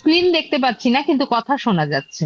Screen দেখতে পাচ্ছি না, কিন্তু কথা শোনা যাচ্ছে।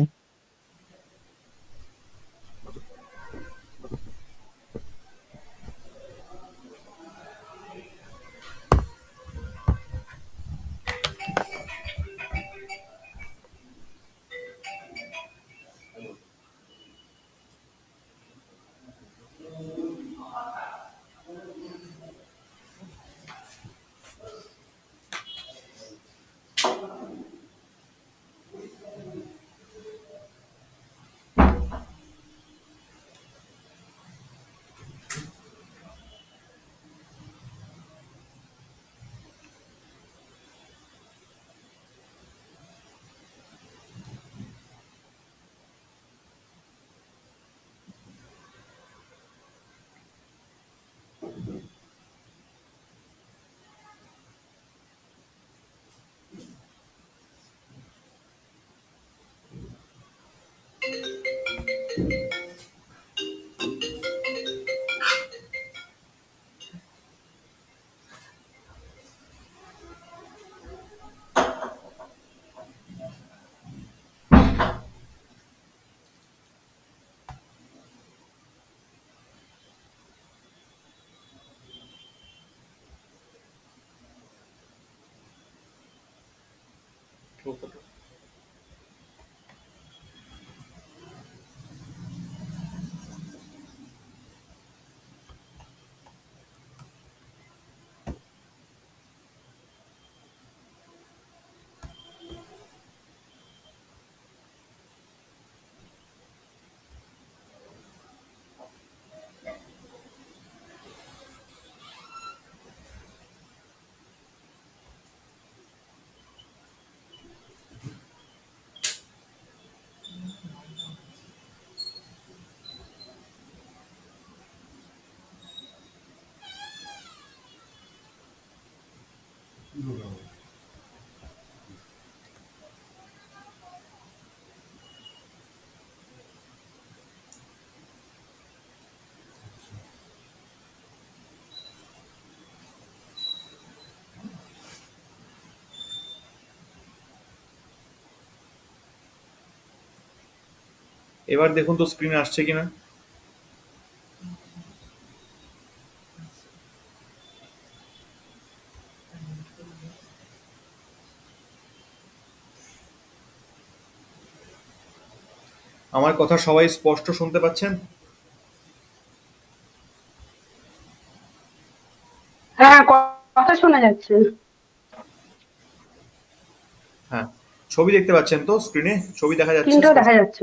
এবার দেখুন তো স্ক্রিনে আসছে কিনা। আমার কথা সবাই স্পষ্ট শুনতে পাচ্ছেন? হ্যাঁ, কথা শোনা যাচ্ছে। হ্যাঁ, ছবি দেখতে পাচ্ছেন তো স্ক্রিনে? ছবি দেখা যাচ্ছে স্ক্রিনটাও দেখা স্পষ্ট? যাচ্ছে।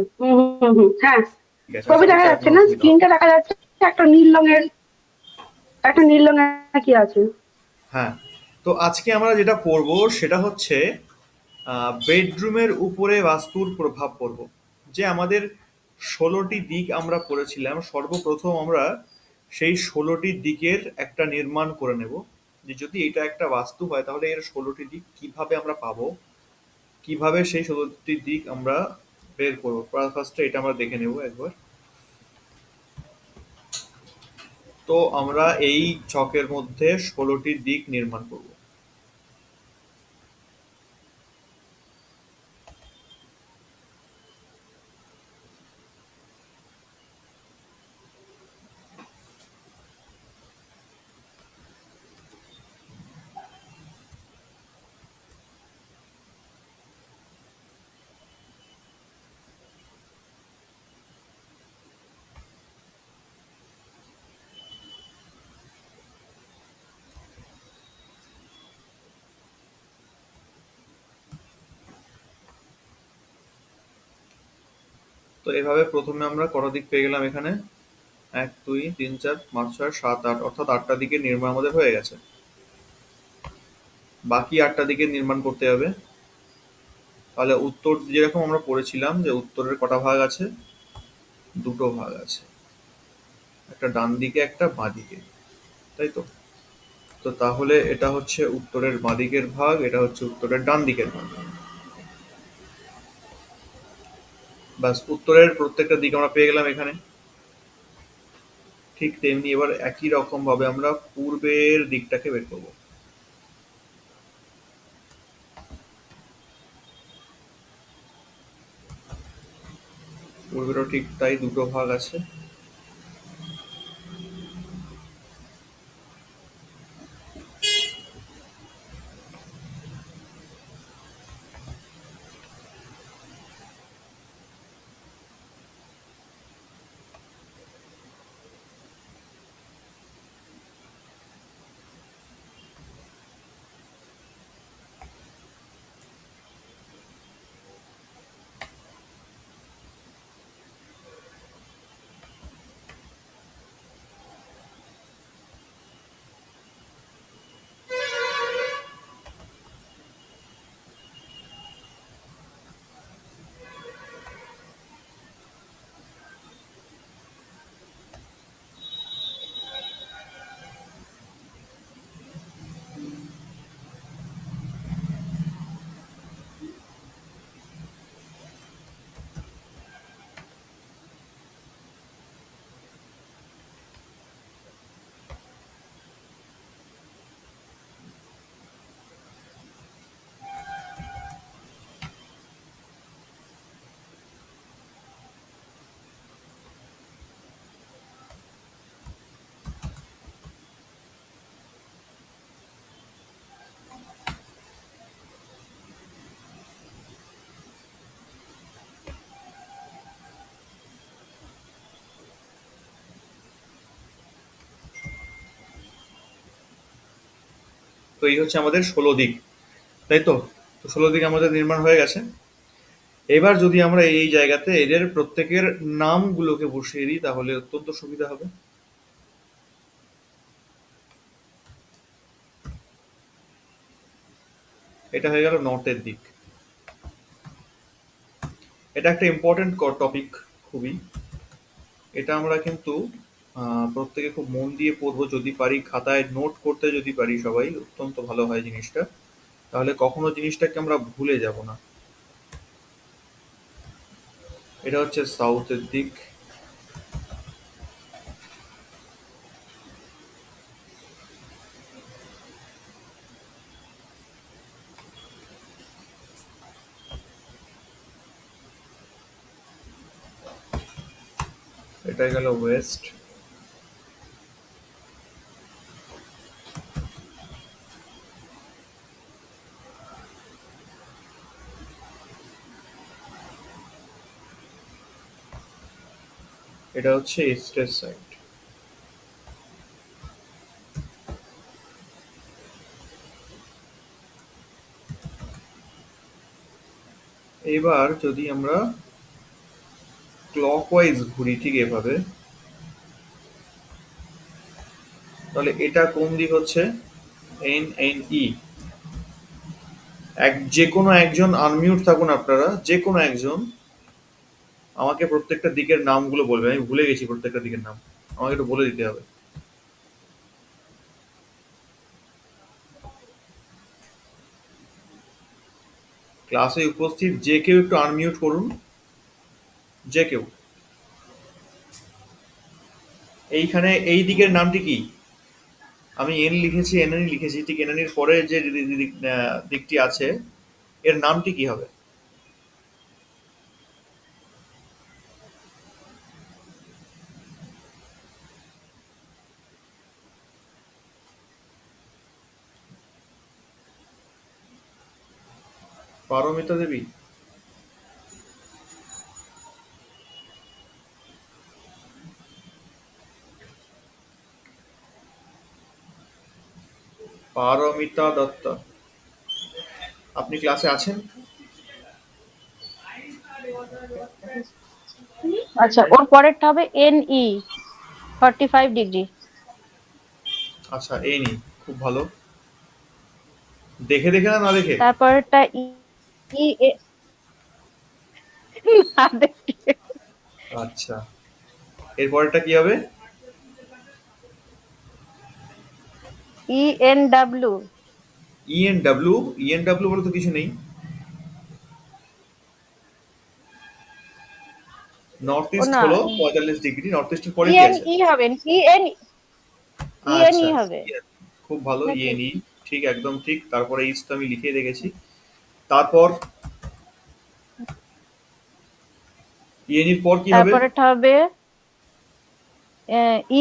হ্যাঁ, ঠিক আছে, ছবি আশা দেখা করছি আর যাচ্ছে কোনো না, অসুবিধা হবে স্ক্রিনটা না। দেখা যাচ্ছে। একটা নীল রঙের, একটা নীল রঙের কি আছে? হ্যাঁ, তো আজকে আমরা যেটা পড়বো সেটা হচ্ছে বেডরুমের উপরে বাস্তুর প্রভাব পড়ব। যে আমাদের 16টি দিক আমরা পড়েছিলাম, সর্বপ্রথম আমরা সেই 16টি দিকের একটা নির্মাণ করে নেব। যে যদি এটা একটা বাস্তু হয় তাহলে এর 16টি দিক কিভাবে আমরা পাবো, কিভাবে সেই 16টি দিক আমরা বের করবো। ফার্স্টে এটা আমরা দেখে নেব একবার। তো আমরা এই ছকের মধ্যে 16টি দিক নির্মাণ করব। তো এভাবে প্রথমে আমরা কটা দিক পেয়ে গেলাম এখানে? 1 2 3 4 5 6 7 8, অর্থাৎ 8টা দিকের নির্মাণ আমাদের হয়ে গেছে। বাকি 8টা দিকের নির্মাণ করতে হবে। তাহলে উত্তর যেরকম আমরা পড়েছিলাম যে উত্তরের কটা ভাগ আছে? দুটো ভাগ আছে, একটা ডান দিকে একটা বাঁ দিকে, তাই তো? তো তাহলে এটা হচ্ছে উত্তরের বাঁ দিকের ভাগ, এটা হচ্ছে উত্তরের ডান দিকের ভাগ। ব্যাস, উত্তরের প্রত্যেকটা দিক আমরা পেয়ে গেলাম এখানে। ঠিক তেমনি এবার একই রকম ভাবে আমরা পূর্বের দিকটাকে বের করবো। পূর্বেরও ঠিক তাই, দুটো ভাগ আছে। তো এই হচ্ছে আমাদের 16 দিক, তাই তো? তো 16 দিক আমাদের নির্মাণ হয়ে গেছে। এবার যদি আমরা এই জায়গাতে এদের প্রত্যেকের নামগুলোকে বসিয়ে দিই তাহলে অত্যন্ত সুবিধা হবে। এটা হয়ে গেল নর্থের দিক। এটা একটা ইম্পর্টেন্ট টপিক খুবই। এটা আমরা কিন্তু প্রত্যেকে খুব মন দিয়ে পড়বো, যদি পারি খাতায় নোট করতে যদি পারি সবাই, অত্যন্ত ভালো হয় জিনিসটা। তাহলে কখনো জিনিসটাকে আমরা ভুলে যাব না। এটা হচ্ছে সাউথের দিক। এটা গেল ওয়েস্ট। এটা হচ্ছে ইস্টের সাইড। এবার যদি আমরা ক্লকওয়াইজ ঘুরি ঠিক এভাবে, তাহলে এটা কোন দিক হচ্ছে? N N E. যে কোনো একজন আনমিউট থাকুন আপনারা, যে কোনো একজন আমাকে প্রত্যেকটা দিকের নামগুলো বলবে। আমি ভুলে গেছি প্রত্যেকটা দিকের নাম, আমাকে একটু বলে দিতে হবে। ক্লাসে উপস্থিত যে কেউ একটু আনমিউট করুন, যে কেউ। এইখানে এই দিকের নামটি কি? আমি এন লিখেছি, এনএনই লিখেছি, ঠিক এনএনির পরে যে দিকটি আছে এর নামটি কি হবে? পারমিতা দেবী? পারমিতা দত্ত, আপনি ক্লাসে আছেন? আচ্ছা, ওর পরেরটা হবে NE 45 ডিগ্রি। আচ্ছা, এই নি, খুব ভালো। দেখে দেখে না দেখে? তারপরটা ই এ না দেখে। আচ্ছা, এরপরেরটা কি হবে? ENW। ইএনডব্লিউ। ইএনডব্লিউ বলে তো কিছু নেই। নর্থ ও ইস্ট না, হলো 45 ডিগ্রি, নর্থ ইস্টের পরে কি আছে? ENE হবে, আচ্ছা, ENE হবে খুব ভালো, নাকি? ইএনই। ঠিক, একদম ঠিক। তারপরে ইস্ট আমি লিখে রেখেছি। তারপর ইএনইর পর কি হবে? তারপরেটা হবে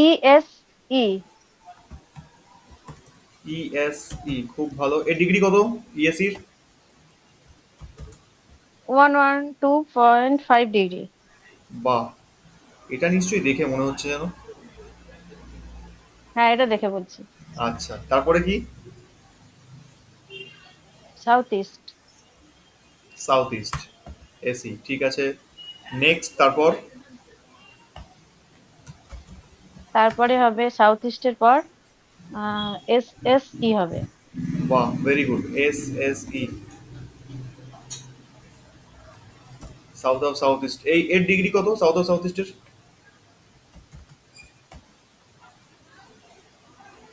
ইএসই। ইএসই, খুব ভালো। এর ডিগ্রি কত ইএসইর? 112.5 ডিগ্রি। বাহ, এটা নিশ্চয়ই দেখে মনে হচ্ছে যেন। হ্যাঁ, এটা দেখে বলছি। আচ্ছা, তারপরে কি? South east. South east, AC, ঠিক আছে। নেক্সট, তারপর? তারপরে হবে সাউথ ইস্টের পর এসএসই হবে। বাহ, very good, S S E, south of south east. এই এর ডিগ্রি কত সাউথ অফ সাউথ ইস্টের?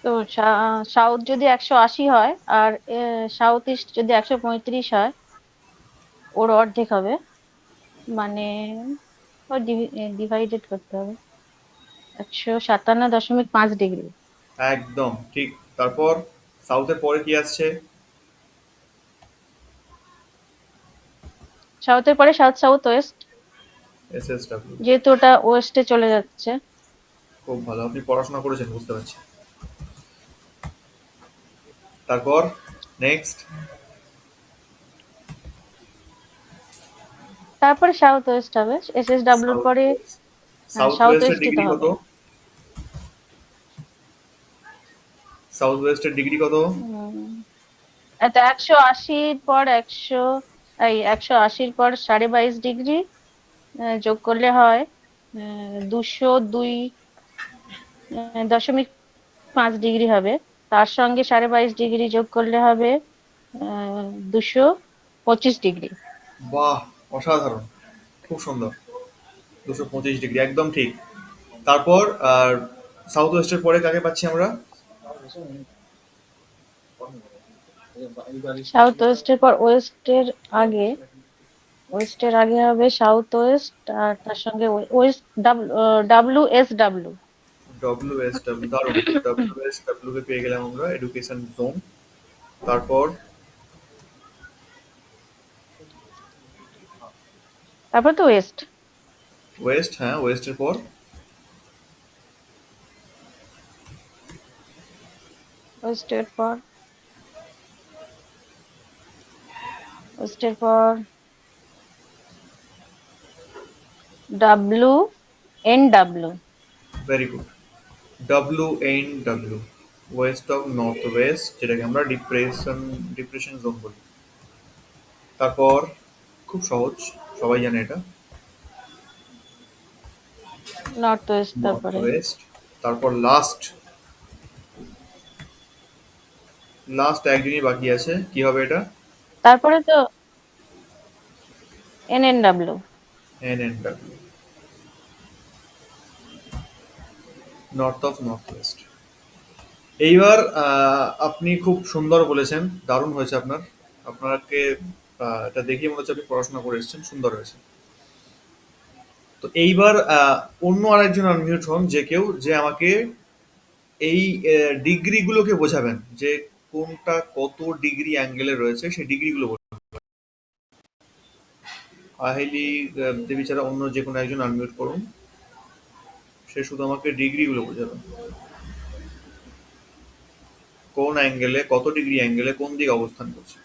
তো সাউথ যদি 180 হয় আর সাউথ ইস্ট যদি 135 হয়, ওর অর্ধেক হবে, মানে ডিভাইডেড করতে হবে, 157.5 ডিগ্রি। একদম ঠিক। তারপর সাউথের পরে কি আসছে? সাউথের পরে south south West, S S W. যেহেতু ওটা ওয়েস্টে চলে যাচ্ছে। খুব ভালো, আপনি পড়াশোনা করেছেন, বুঝতে পারছি। তারপর নেক্সট? তারপরে সাউথ ওয়েস্ট হবে, এসএসডব্লিউর সাউথ পরে। ওয়েস্ট। সাউথ সাউথ ওয়েস্টের ওয়েস্টই তো ডিগ্রি কত? হবে। সাউথ ওয়েস্টের ডিগ্রি কত? এটা 180-র পর 180-র পর 22.5 ডিগ্রি যোগ করলে হয় 202.5 ডিগ্রি হবে। তার সঙ্গে 22.5 ডিগ্রি যোগ করলে হবে 225 ডিগ্রি। বাহ, অসাধারণ, খুব সুন্দর। 225 ডিগ্রি, একদম ঠিক। তারপর আর সাউথ ওয়েস্টের পরে কাকে পাচ্ছি আমরা? সাউথ ওয়েস্টের পর আগে ওয়েস্টের আগে হবে সাউথ ওয়েস্ট, আর তার সঙ্গে West W. W S W, দারুণ। ডব্লিউ এস ডাব্লিউ কে পেয়ে গেলাম আমরা, এডুকেশন জোন। তারপর তারপর তো ওয়েস্ট। ওয়েস্ট, হ্যাঁ, ওয়েস্টের পর? ওয়েস্টের পর ওয়েস্টের পর W. Very good, W N W, West of north West, যেটাকে আমরা ডিপ্রেশন জোন বলি। তারপর খুব সহজ, সবাই জানে এটা, নর্থ ওয়েস্ট। নর্থ তারপরে ওয়েস্ট। তারপর লাস্ট, লাস্ট একদিনই বাকি আছে, কি হবে এটা? তারপরে তো NNW. N N W, north of north west. এইবার আপনি খুব সুন্দর বলেছেন, দারুণ হয়েছে আপনার। আপনাকে এটা দেখে মনে হচ্ছে আপনি পড়াশোনা করে এসেছেন, সুন্দর হয়েছে। তো এইবার অন্য আরেকজন আনমিউট হন, যে কেউ, যে আমাকে এই ডিগ্রিগুলোকে বোঝাবেন, যে কোনটা কত ডিগ্রি অ্যাঙ্গেলে রয়েছে, সেই ডিগ্রিগুলো বলবেন। আহেলি দেবী ছাড়া অন্য যে কোনো একজন আনমিউট করুন, সে শুধু আমাকে ডিগ্রিগুলো বোঝাবেন, কোন অ্যাঙ্গেলে, কত ডিগ্রি অ্যাঙ্গেলে কোন দিকে অবস্থান করছে।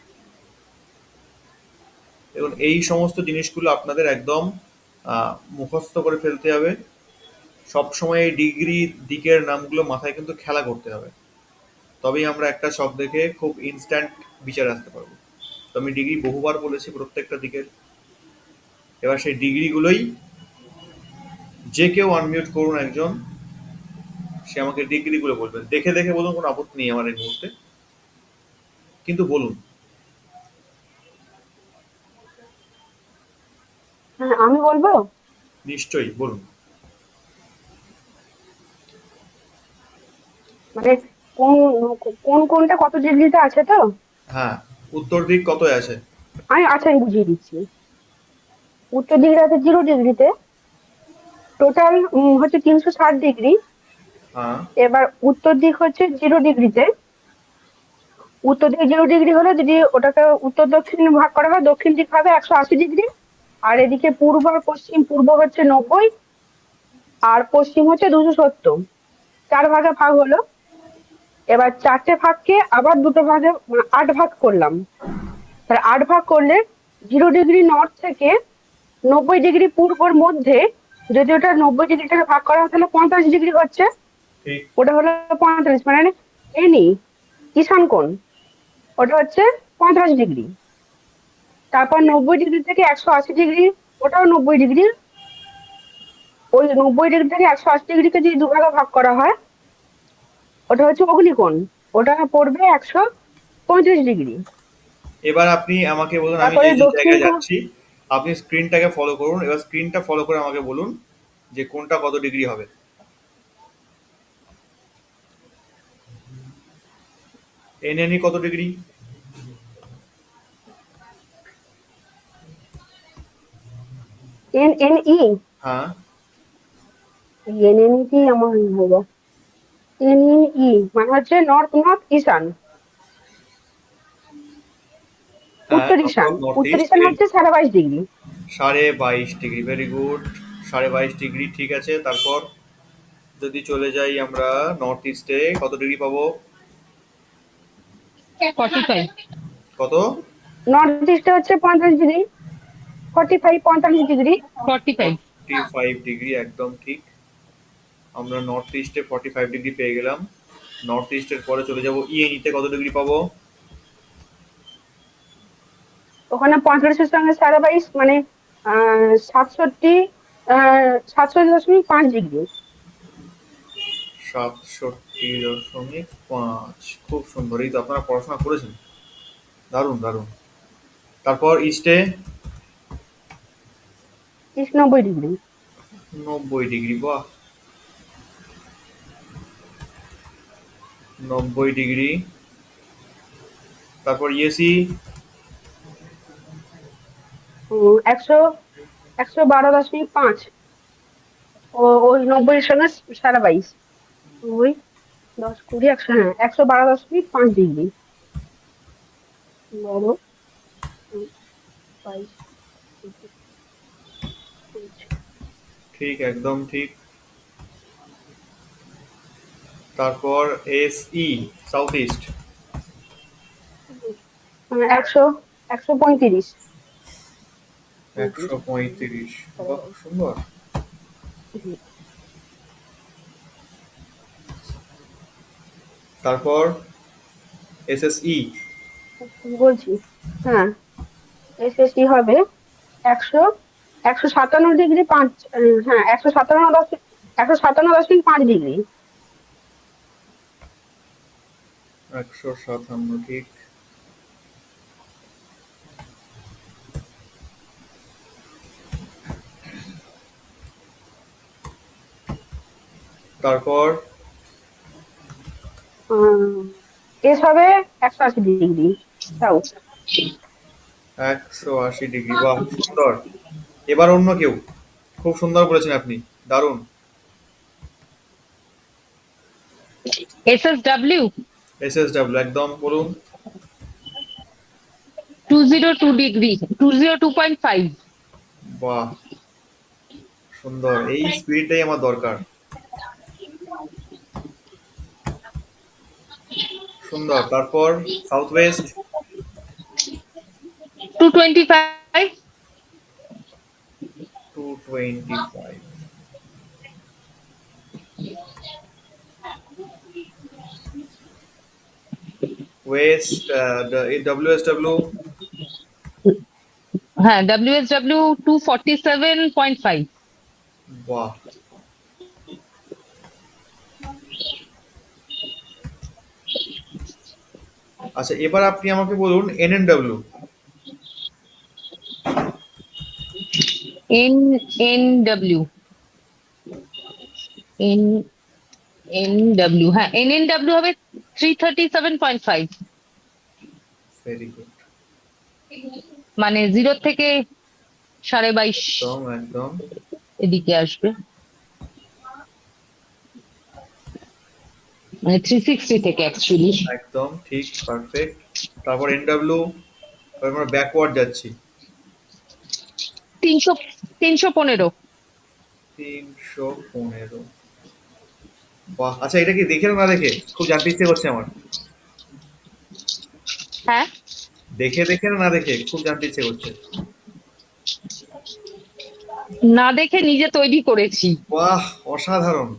এবং এই সমস্ত জিনিসগুলো আপনাদের একদম মুখস্থ করে ফেলতে হবে। সবসময় এই ডিগ্রি দিকের নামগুলো মাথায় কিন্তু খেলা করতে হবে, তবেই আমরা একটা শব্দ দেখে খুব ইনস্ট্যান্ট বিচার আসতে পারবো। তো আমি ডিগ্রি বহুবার বলেছি প্রত্যেকটা দিকের। এবার সেই ডিগ্রিগুলোই যে কেউ আনমিউট করুন একজন, সে আমাকে ডিগ্রিগুলো বলবেন। দেখে দেখে বলুন, কোনো আপত্তি নেই আমার এই মুহূর্তে, কিন্তু বলুন। হ্যাঁ, আমি বলবো। নিশ্চয়ই বলুন। মানে কোন কোনটা কত ডিগ্রিতে আছে তো? হ্যাঁ, উত্তর দিক কত আছে? আমি বুঝিয়ে দিচ্ছি। উত্তর দিকে আছে 0 ডিগ্রিতে। টোটাল হচ্ছে 360 ডিগ্রি। হ্যাঁ, এবার উত্তর দিক হচ্ছে 0 ডিগ্রিতে। উত্তর দিকে 0 ডিগ্রি হলে যদি ওটাকে উত্তর দক্ষিণ ভাগ করা হয়, দক্ষিণ দিক হবে 180 ডিগ্রি। আর এদিকে পূর্ব আর পশ্চিম, পূর্ব হচ্ছে 90 আর পশ্চিম হচ্ছে 270। 4 ভাগে ভাগ হলো। এবার 4টে ভাগকে আবার দুটো ভাগে 8 ভাগ করলাম। তাহলে 8 ভাগ করলে 0 ডিগ্রি নর্থ থেকে 90 ডিগ্রি পূর্বর মধ্যে যদি ওটা 90 ডিগ্রিটাকে ভাগ করা হয় তাহলে 45 ডিগ্রি হচ্ছে। ঠিক। ওটা হলো 45, মানে এনি ঈশান কোণ, ওটা হচ্ছে 45 ডিগ্রি। তারপর 90 ডিগ্রি থেকে 180 ডিগ্রি, ওটাও 90 ডিগ্রি। ওই 90 ডিগ্রি থেকে 180 ডিগ্রিকে যদি দুভাগে ভাগ করা হয় ওটা হচ্ছে অগ্নিকোণ, ওটা পড়বে 135 ডিগ্রি। এবার আপনি আমাকে বলুন, আমি তারপরে যে যে দক্ষিণ জায়গায় কোণ, যাচ্ছি, আপনি স্ক্রিনটাকে ফলো করুন। এবার স্ক্রিনটা ফলো করে আমাকে বলুন যে কোনটা কত ডিগ্রি হবে। এনএনই কত ডিগ্রি? এন এন ই, হ্যাঁ, এন এন ই কি আমার হলো, এন এন ই মানে হচ্ছে নর্থ নর্থ ঈশান, হ্যাঁ, উত্তর নর্থ ঈশান। অফ নর্থ উত্তর ইস্ট। ঈশান হচ্ছে 22.5 degree. 22.5 degree, very good. 22.5 degree, ঠিক আছে। তারপর যদি চলে যাই আমরা নর্থ ইস্টে, কত ডিগ্রি পাবো? 45। কত? নর্থ ইস্টে হচ্ছে 45 ডিগ্রি, 45 45। 45 ডিগ্রি, একদম ঠিক। আমরা নর্থ ইস্টে 45 ডিগ্রি পেয়ে গেলাম। নর্থ ইস্টের পরে চলে যাব ইএনইতে, কত ডিগ্রি পাবো? ওখানে 45-এর সঙ্গে 22.5 মানে 67, 67.5 ডিগ্রি। 67.5। খুব সুন্দর, এই তো আপনারা পড়াশোনা করেছেন, দারুণ দারুণ। তারপর ইস্টে? East 90 degree. 90 ডিগ্রি, বাহ। 90 ডিগ্রি। তারপর ইএসি? 112.5। ওই 90-এর সঙ্গে 22.5, ওই 10, 20, 100, হ্যাঁ 112.5 ডিগ্রি। 12, 22, 23, 24। ঠিক, একদম ঠিক। তারপর এসই, সাউথ ইস্ট? 135। 135, বাহ, সুন্দর। তারপর এসএসই? বলছি, হ্যাঁ এসএসসি হবে 100, 157.5, হ্যাঁ 157.5 ডিগ্রি। 157, ঠিক। তারপর এস হবে 180 ডিগ্রি সাউথ। 180 ডিগ্রি, বাহ, সুন্দর। এবার অন্য কেউ, খুব সুন্দর বলেছেন আপনি, দারুণ। SSW এসএসডব্লিউ, একদম বলুন। 202 ডিগ্রি, 202.5। বাহ, সুন্দর, এই স্পিডটাই আমার দরকার। সুন্দর। তারপর সাউথ ওয়েস্ট? 225। 225। ওয়েস্ট, ডব্লিউএসডব্লিউ? হ্যাঁ, WSW 247.5। বাহ, আচ্ছা এবার আপনি আমাকে বলুন এনএনডব্লিউ। NNW, NNW, হ্যাঁ NNW হবে 337.5। ভেরি গুড, মানে 0 থেকে 22.5 একদম একদম। এদিকে আসবে, মানে 360 থেকে অ্যাকচুয়ালি। একদম ঠিক, পারফেক্ট। তারপর এনডব্লিউ, আমরা ব্যাকওয়ার্ড যাচ্ছি। 300, 315। 315। বাহ, আচ্ছা এটা কি দেখে না দেখে? খুব জানতে ইচ্ছে করছে আমার। হ্যাঁ, দেখে দেখে না দেখে খুব জানতে ইচ্ছে করছে। না দেখে নিজে তৈরি করেছি, বাহ, অসাধারণ।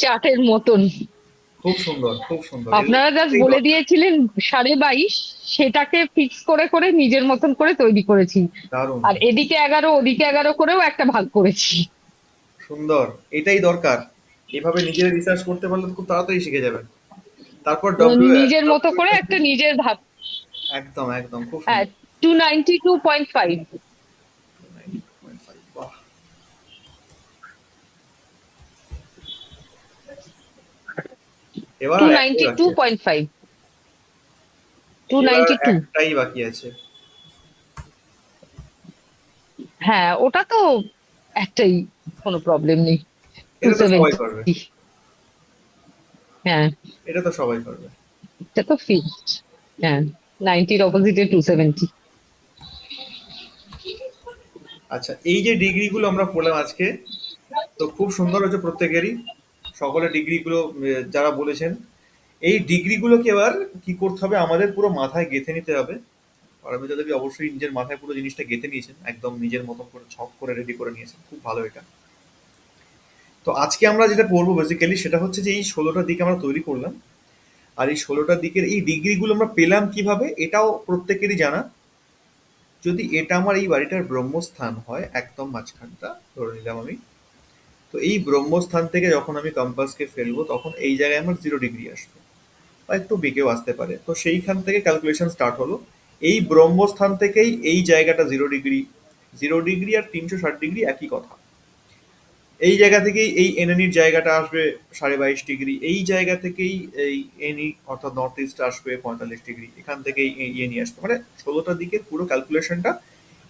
চার্টের মতন। খুব সুন্দর, খুব সুন্দর, আপনারা জাস্ট এটাই বলে দরকার। দিয়েছিলেন 22.5, সেটাকে ফিক্স করে করে নিজের মতন করে তৈরি করেছি। দারুণ, আর এদিকে 11 ওদিকে 11 করেও একটা ভাগ করেছি। সুন্দর, এটাই দরকার। এভাবে নিজের রিসার্চ করতে পারলে তো খুব তাড়াতাড়ি শিখে যাবেন। তারপর নিজের মতো করে একটা নিজের ভাগ। একদম একদম খুব হ্যাঁ, সুন্দর। 292.5। 92.5, বাহ। এবার টু আর একটাই নাইনটি টু বাকি আছে। পয়েন্ট ফাইভ টু এবার নাইনটি টু একটাই বাকি আছে। হ্যাঁ, ওটা তো একটাই, কোনো প্রবলেম নেই। টু এটা তো সবাই সেভেন্টি করবে। হ্যাঁ, এটা তো সবাই করবে। এটা তো ফিক্সড। হ্যাঁ, 90-র অপোজিটে 270। আচ্ছা, এই যে ডিগ্রি গুলো আমরা পড়লাম আজকে, তো খুব সুন্দর হয়েছে প্রত্যেকেরই। সকলের ডিগ্রি গুলো যারা বলেছেন, এই ডিগ্রি গুলোকে এবার কি করতে হবে, আমাদের পুরো মাথায় গেঁথে নিতে হবে। পারমিতা দেবী অবশ্যই নিজের মাথায় পুরো জিনিসটা গেঁথে নিয়েছেন, একদম নিজের মতো করে ছক করে রেডি করে নিয়েছেন, খুব ভালো এটা। তো আজকে আমরা যেটা পড়বো বেসিক্যালি সেটা হচ্ছে যে এই 16টা দিক আমরা তৈরি করলাম। আর এই 16টা দিকের এই ডিগ্রিগুলো আমরা পেলাম কিভাবে, এটাও প্রত্যেকেরই জানা। যদি এটা আমার এই বাড়িটার ব্রহ্মস্থান হয়, একদম মাঝখানটা ধরে নিলাম আমি, তো এই ব্রহ্মস্থান থেকে যখন আমি কম্পাসকে ফেলবো তখন এই জায়গায় আমার 0 ডিগ্রি আসবে, বা একটু বেঁকেও আসতে পারে। তো সেইখান থেকে ক্যালকুলেশন স্টার্ট হলো। এই ব্রহ্মস্থান থেকেই এই জায়গাটা 0 ডিগ্রি। 0 ডিগ্রি আর 360 ডিগ্রি একই কথা। এই জায়গা থেকেই এই এনএনির জায়গাটা আসবে 22.5 ডিগ্রি। এই জায়গা থেকেই এই এনই অর্থাৎ নর্থ ইস্ট আসবে 45 ডিগ্রি। এখান থেকেই ইয়ে নিয়ে আসবে, মানে 16টা দিকের পুরো ক্যালকুলেশনটা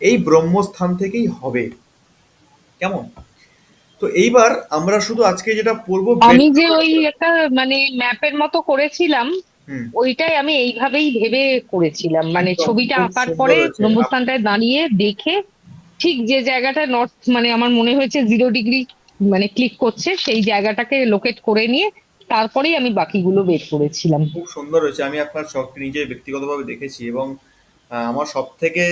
এই ব্রহ্মস্থান থেকেই হবে। কেমন? তো এইবার আমরা শুধু আজকে যেটা পড়বো আমি যে বেডরুমের ওই উপরে। একটা মানে ম্যাপের মতো করেছিলাম, হুম। ওইটাই আমি এইভাবেই ভেবে করেছিলাম, মানে একদম ছবিটা খুব আঁকার সুন্দর পরে হয়েছে ব্রহ্মস্থানটায় দাঁড়িয়ে দেখে ঠিক যে জায়গাটা নর্থ মানে আমার মনে হয়েছে 0 ডিগ্রি মানে ক্লিক করছে, সেই জায়গাটাকে লোকেট করে নিয়ে তারপরেই আমি বাকিগুলো বের করেছিলাম। খুব সুন্দর হয়েছে। আমি আপনার শখটি নিজে ব্যক্তিগতভাবে দেখেছি, এবং আমার সব থেকে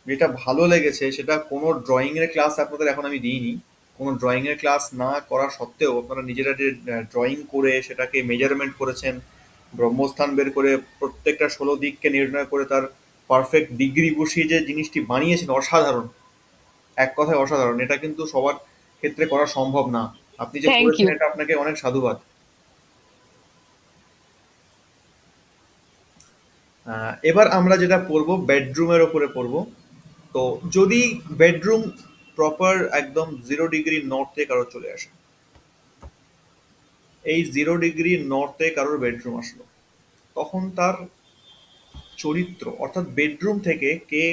যেটা ভালো লেগেছে সেটা, কোনো ড্রয়িং এর ক্লাস আপনাদের এখন আমি দিইনি। কোনো ড্রয়িং এর ক্লাস না করা সত্ত্বেও আপনারা নিজেরা যে ড্রয়িং করে সেটাকে মেজারমেন্ট করেছেন, ব্রহ্মস্থান বের করে প্রত্যেকটা 16 দিককে নির্ণয় করে তার পারফেক্ট ডিগ্রি বসিয়ে যে জিনিসটি বানিয়েছেন, অসাধারণ। এক কথায় অসাধারণ। এটা কিন্তু সবার ক্ষেত্রে করা সম্ভব না। আপনি যে থ্যাংক করেছেন ইউ। এটা আপনাকে অনেক সাধুবাদ। এবার আমরা যেটা পড়বো বেডরুমের ওপরে পড়বো। তো যদি বেডরুম প্রপার একদম 0 ডিগ্রি নর্থে কারো চলে আসে, এই 0 ডিগ্রি নর্থে কারোর বেডরুম আসলো, তখন তার চরিত্র অর্থাৎ বেডরুম থেকে কে,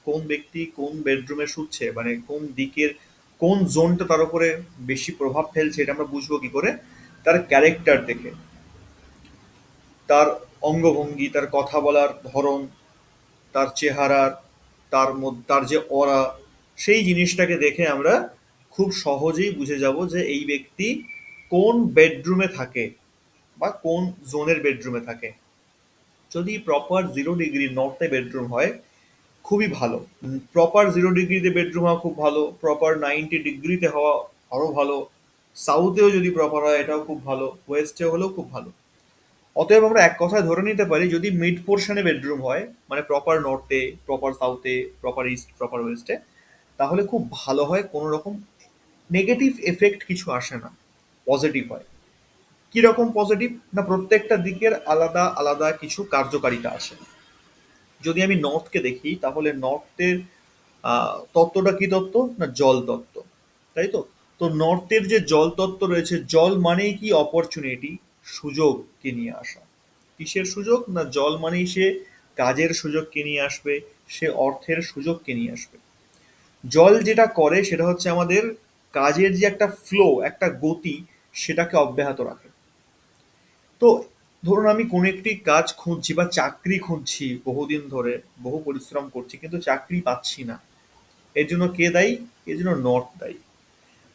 কোন ব্যক্তি কোন বেডরুমে শুচ্ছে, মানে কোন দিকের কোন জোনটা তার উপরে বেশি প্রভাব ফেলছে, এটা আমরা বুঝবো কি করে? তার ক্যারেক্টার দেখে, তার অঙ্গভঙ্গি, তার কথা বলার ধরন, তার চেহারার, তার মধ্যে তার যে অরা, সেই জিনিসটাকে দেখে আমরা খুব সহজেই বুঝে যাব যে এই ব্যক্তি কোন বেডরুমে থাকে বা কোন জোনের বেডরুমে থাকে। যদি প্রপার 0 ডিগ্রি নর্থে বেডরুম হয়, খুবই ভালো। প্রপার 0 ডিগ্রিতে বেডরুম হওয়া খুব ভালো, প্রপার 90 ডিগ্রিতে হওয়া আরো ভালো, সাউথেও যদি প্রপার হয় এটাও খুব ভালো, ওয়েস্টে হলেও খুব ভালো। অতএব আমরা এক কথায় ধরে নিতে পারি, যদি মিড পোর্শনে বেডরুম হয়, মানে প্রপার নর্থে, প্রপার সাউথে, প্রপার ইস্ট, প্রপার ওয়েস্টে, তাহলে খুব ভালো হয়, কোনো রকম নেগেটিভ এফেক্ট কিছু আসে না, পজিটিভ হয়। কি রকম পজিটিভ? না, প্রত্যেকটা দিকের আলাদা আলাদা কিছু কার্যকারিতা আসে। যদি আমি নর্থকে দেখি তাহলে নর্থের তত্ত্বটা কি তত্ত্ব? না, জল তত্ত্ব, তাই তো? তো নর্থের যে জল তত্ত্ব রয়েছে, জল মানেই কি? অপরচুনিটি, সুযোগকে নিয়ে আসা। কিসের সুযোগ? না, জল মানেই সে কাজের সুযোগকে নিয়ে আসবে, সে অর্থের সুযোগকে নিয়ে আসবে। জল যেটা করে সেটা হচ্ছে আমাদের কাজের যে একটা ফ্লো, একটা গতি, সেটাকে অব্যাহত রাখে। তো ধরুন আমি কোনো একটি কাজ খুঁজছি বা চাকরি খুঁজছি বহুদিন ধরে, বহু পরিশ্রম করছি কিন্তু চাকরি পাচ্ছি না। এর জন্য কে দায়ী? এর জন্য নর্থ দায়ী।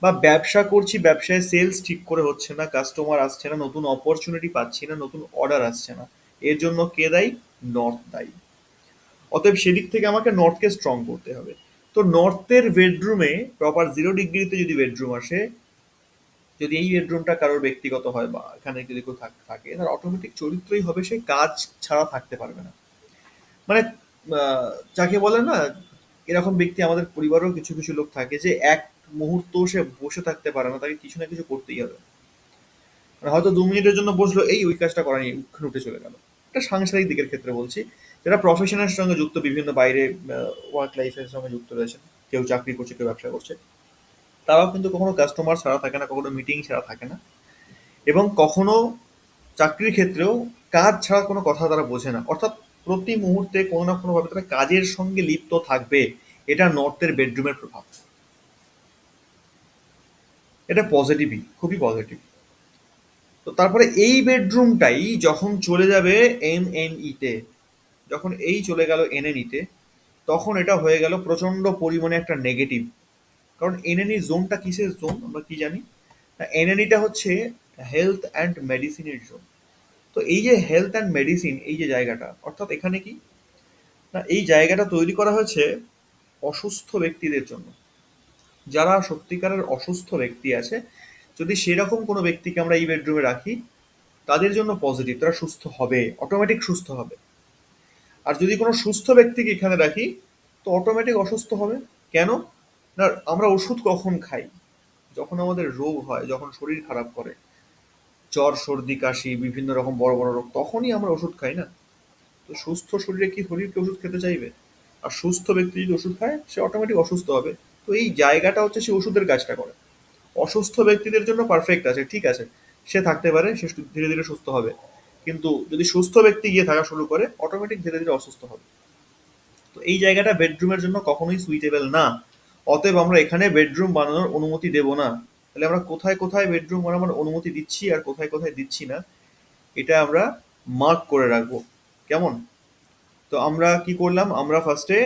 বা ব্যবসা করছি, ব্যবসায় সেলস ঠিক করে হচ্ছে না, কাস্টমার আসছে না, নতুন অপরচুনিটি পাচ্ছি না, নতুন অর্ডার আসছে না, এর জন্য কে দায়ী? নর্থ দায়ী। অতএব সেদিক থেকে আমাকে নর্থকে স্ট্রং করতে হবে। তো নর্থের বেডরুমে প্রপার 0 ডিগ্রিতে যদি বেডরুম আসে, যদি এই বেডরুমটা কারোর ব্যক্তিগত হয় বা এখানে যদি কেউ থাকে, তার অটোমেটিক চরিত্রই হবে সে কাজ ছাড়া থাকতে পারবে না। মানে যাকে বলে না, এরকম ব্যক্তি আমাদের পরিবারেও কিছু কিছু লোক থাকে যে এক মুহূর্ত সে বসে থাকতে পারে না, তাকে কিছু না কিছু করতেই হবে। মানে হয়তো 2 মিনিটের জন্য বসলো, এই ওই কাজটা করা নিয়ে উঠে উঠে চলে গেল। এটা সাংসারিক দিকের ক্ষেত্রে বলছি, যারা প্রফেশনের সঙ্গে যুক্ত, বিভিন্ন বাইরে ওয়ার্ক লাইফের সঙ্গে যুক্ত রয়েছেন, কেউ চাকরি করছে, কেউ ব্যবসা করছে, তারাও কিন্তু কখনো কাস্টমার ছাড়া থাকে না, কখনো মিটিং ছাড়া থাকে না, এবং কখনো চাকরির ক্ষেত্রেও কাজ ছাড়া কোনো কথা তারা বোঝে না। অর্থাৎ প্রতি মুহূর্তে কোনো না কোনোভাবে তারা কাজের সঙ্গে লিপ্ত থাকবে। এটা নর্থের বেডরুমের প্রভাব। এটা পজিটিভই, খুবই পজিটিভ। তো তারপরে এই বেডরুমটাই যখন চলে যাবে MNE-তে, যখন এই চলে গেল NNE-তে, তখন এটা হয়ে গেল প্রচন্ড পরিমাণে একটা নেগেটিভ। কারণ NNE জোনটা কিসের জোন আমরা কি জানি? না, NNE-টা হচ্ছে হেলথ অ্যান্ড মেডিসিনের জোন। তো এই যে হেলথ অ্যান্ড মেডিসিন, এই যে জায়গাটা, অর্থাৎ এখানে কি না, এই জায়গাটা তৈরি করা হয়েছে অসুস্থ ব্যক্তিদের জন্য। যারা সত্যিকারের অসুস্থ ব্যক্তি আছে, যদি সেরকম কোনো ব্যক্তিকে আমরা এই বেডরুমে রাখি, তাদের জন্য পজিটিভ, তারা সুস্থ হবে, অটোমেটিক সুস্থ হবে। আর যদি কোনো সুস্থ ব্যক্তিকে এখানে রাখি, তো অটোমেটিক অসুস্থ হবে। কেন? না, আমরা ওষুধ কখন খাই? যখন আমাদের রোগ হয়, যখন শরীর খারাপ করে, জ্বর, সর্দি, কাশি, বিভিন্ন রকম বড় বড় রোগ, তখনই আমরা ওষুধ খাই না? তো সুস্থ শরীরে কি শরীরকে ওষুধ খেতে চাইবে? আর সুস্থ ব্যক্তি যদি ওষুধ খায়, সে অটোমেটিক অসুস্থ হবে। তো এই জায়গাটা হচ্ছে সে ওষুধের কাজটা করে। অসুস্থ ব্যক্তিদের জন্য পারফেক্ট আছে, ঠিক আছে, সে থাকতে পারে, সে ধীরে ধীরে সুস্থ হবে। কিন্তু যদি সুস্থ ব্যক্তি গিয়ে থাকা শুরু করে, অটোমেটিক ধীরে ধীরে অসুস্থ হবে। তো এই জায়গাটা বেডরুমের জন্য কখনোই সুইটেবল না। অতএব আমরা এখানে বেডরুম বানানোর অনুমতি দেব না। তাহলে আমরা কোথায় কোথায় বেডরুম বানানোর অনুমতি দিচ্ছি আর কোথায় কোথায় দিচ্ছি না, এটা আমরা মার্ক করে রাখবো। কেমন? তো আমরা কি করলাম, আমরা ফার্স্টে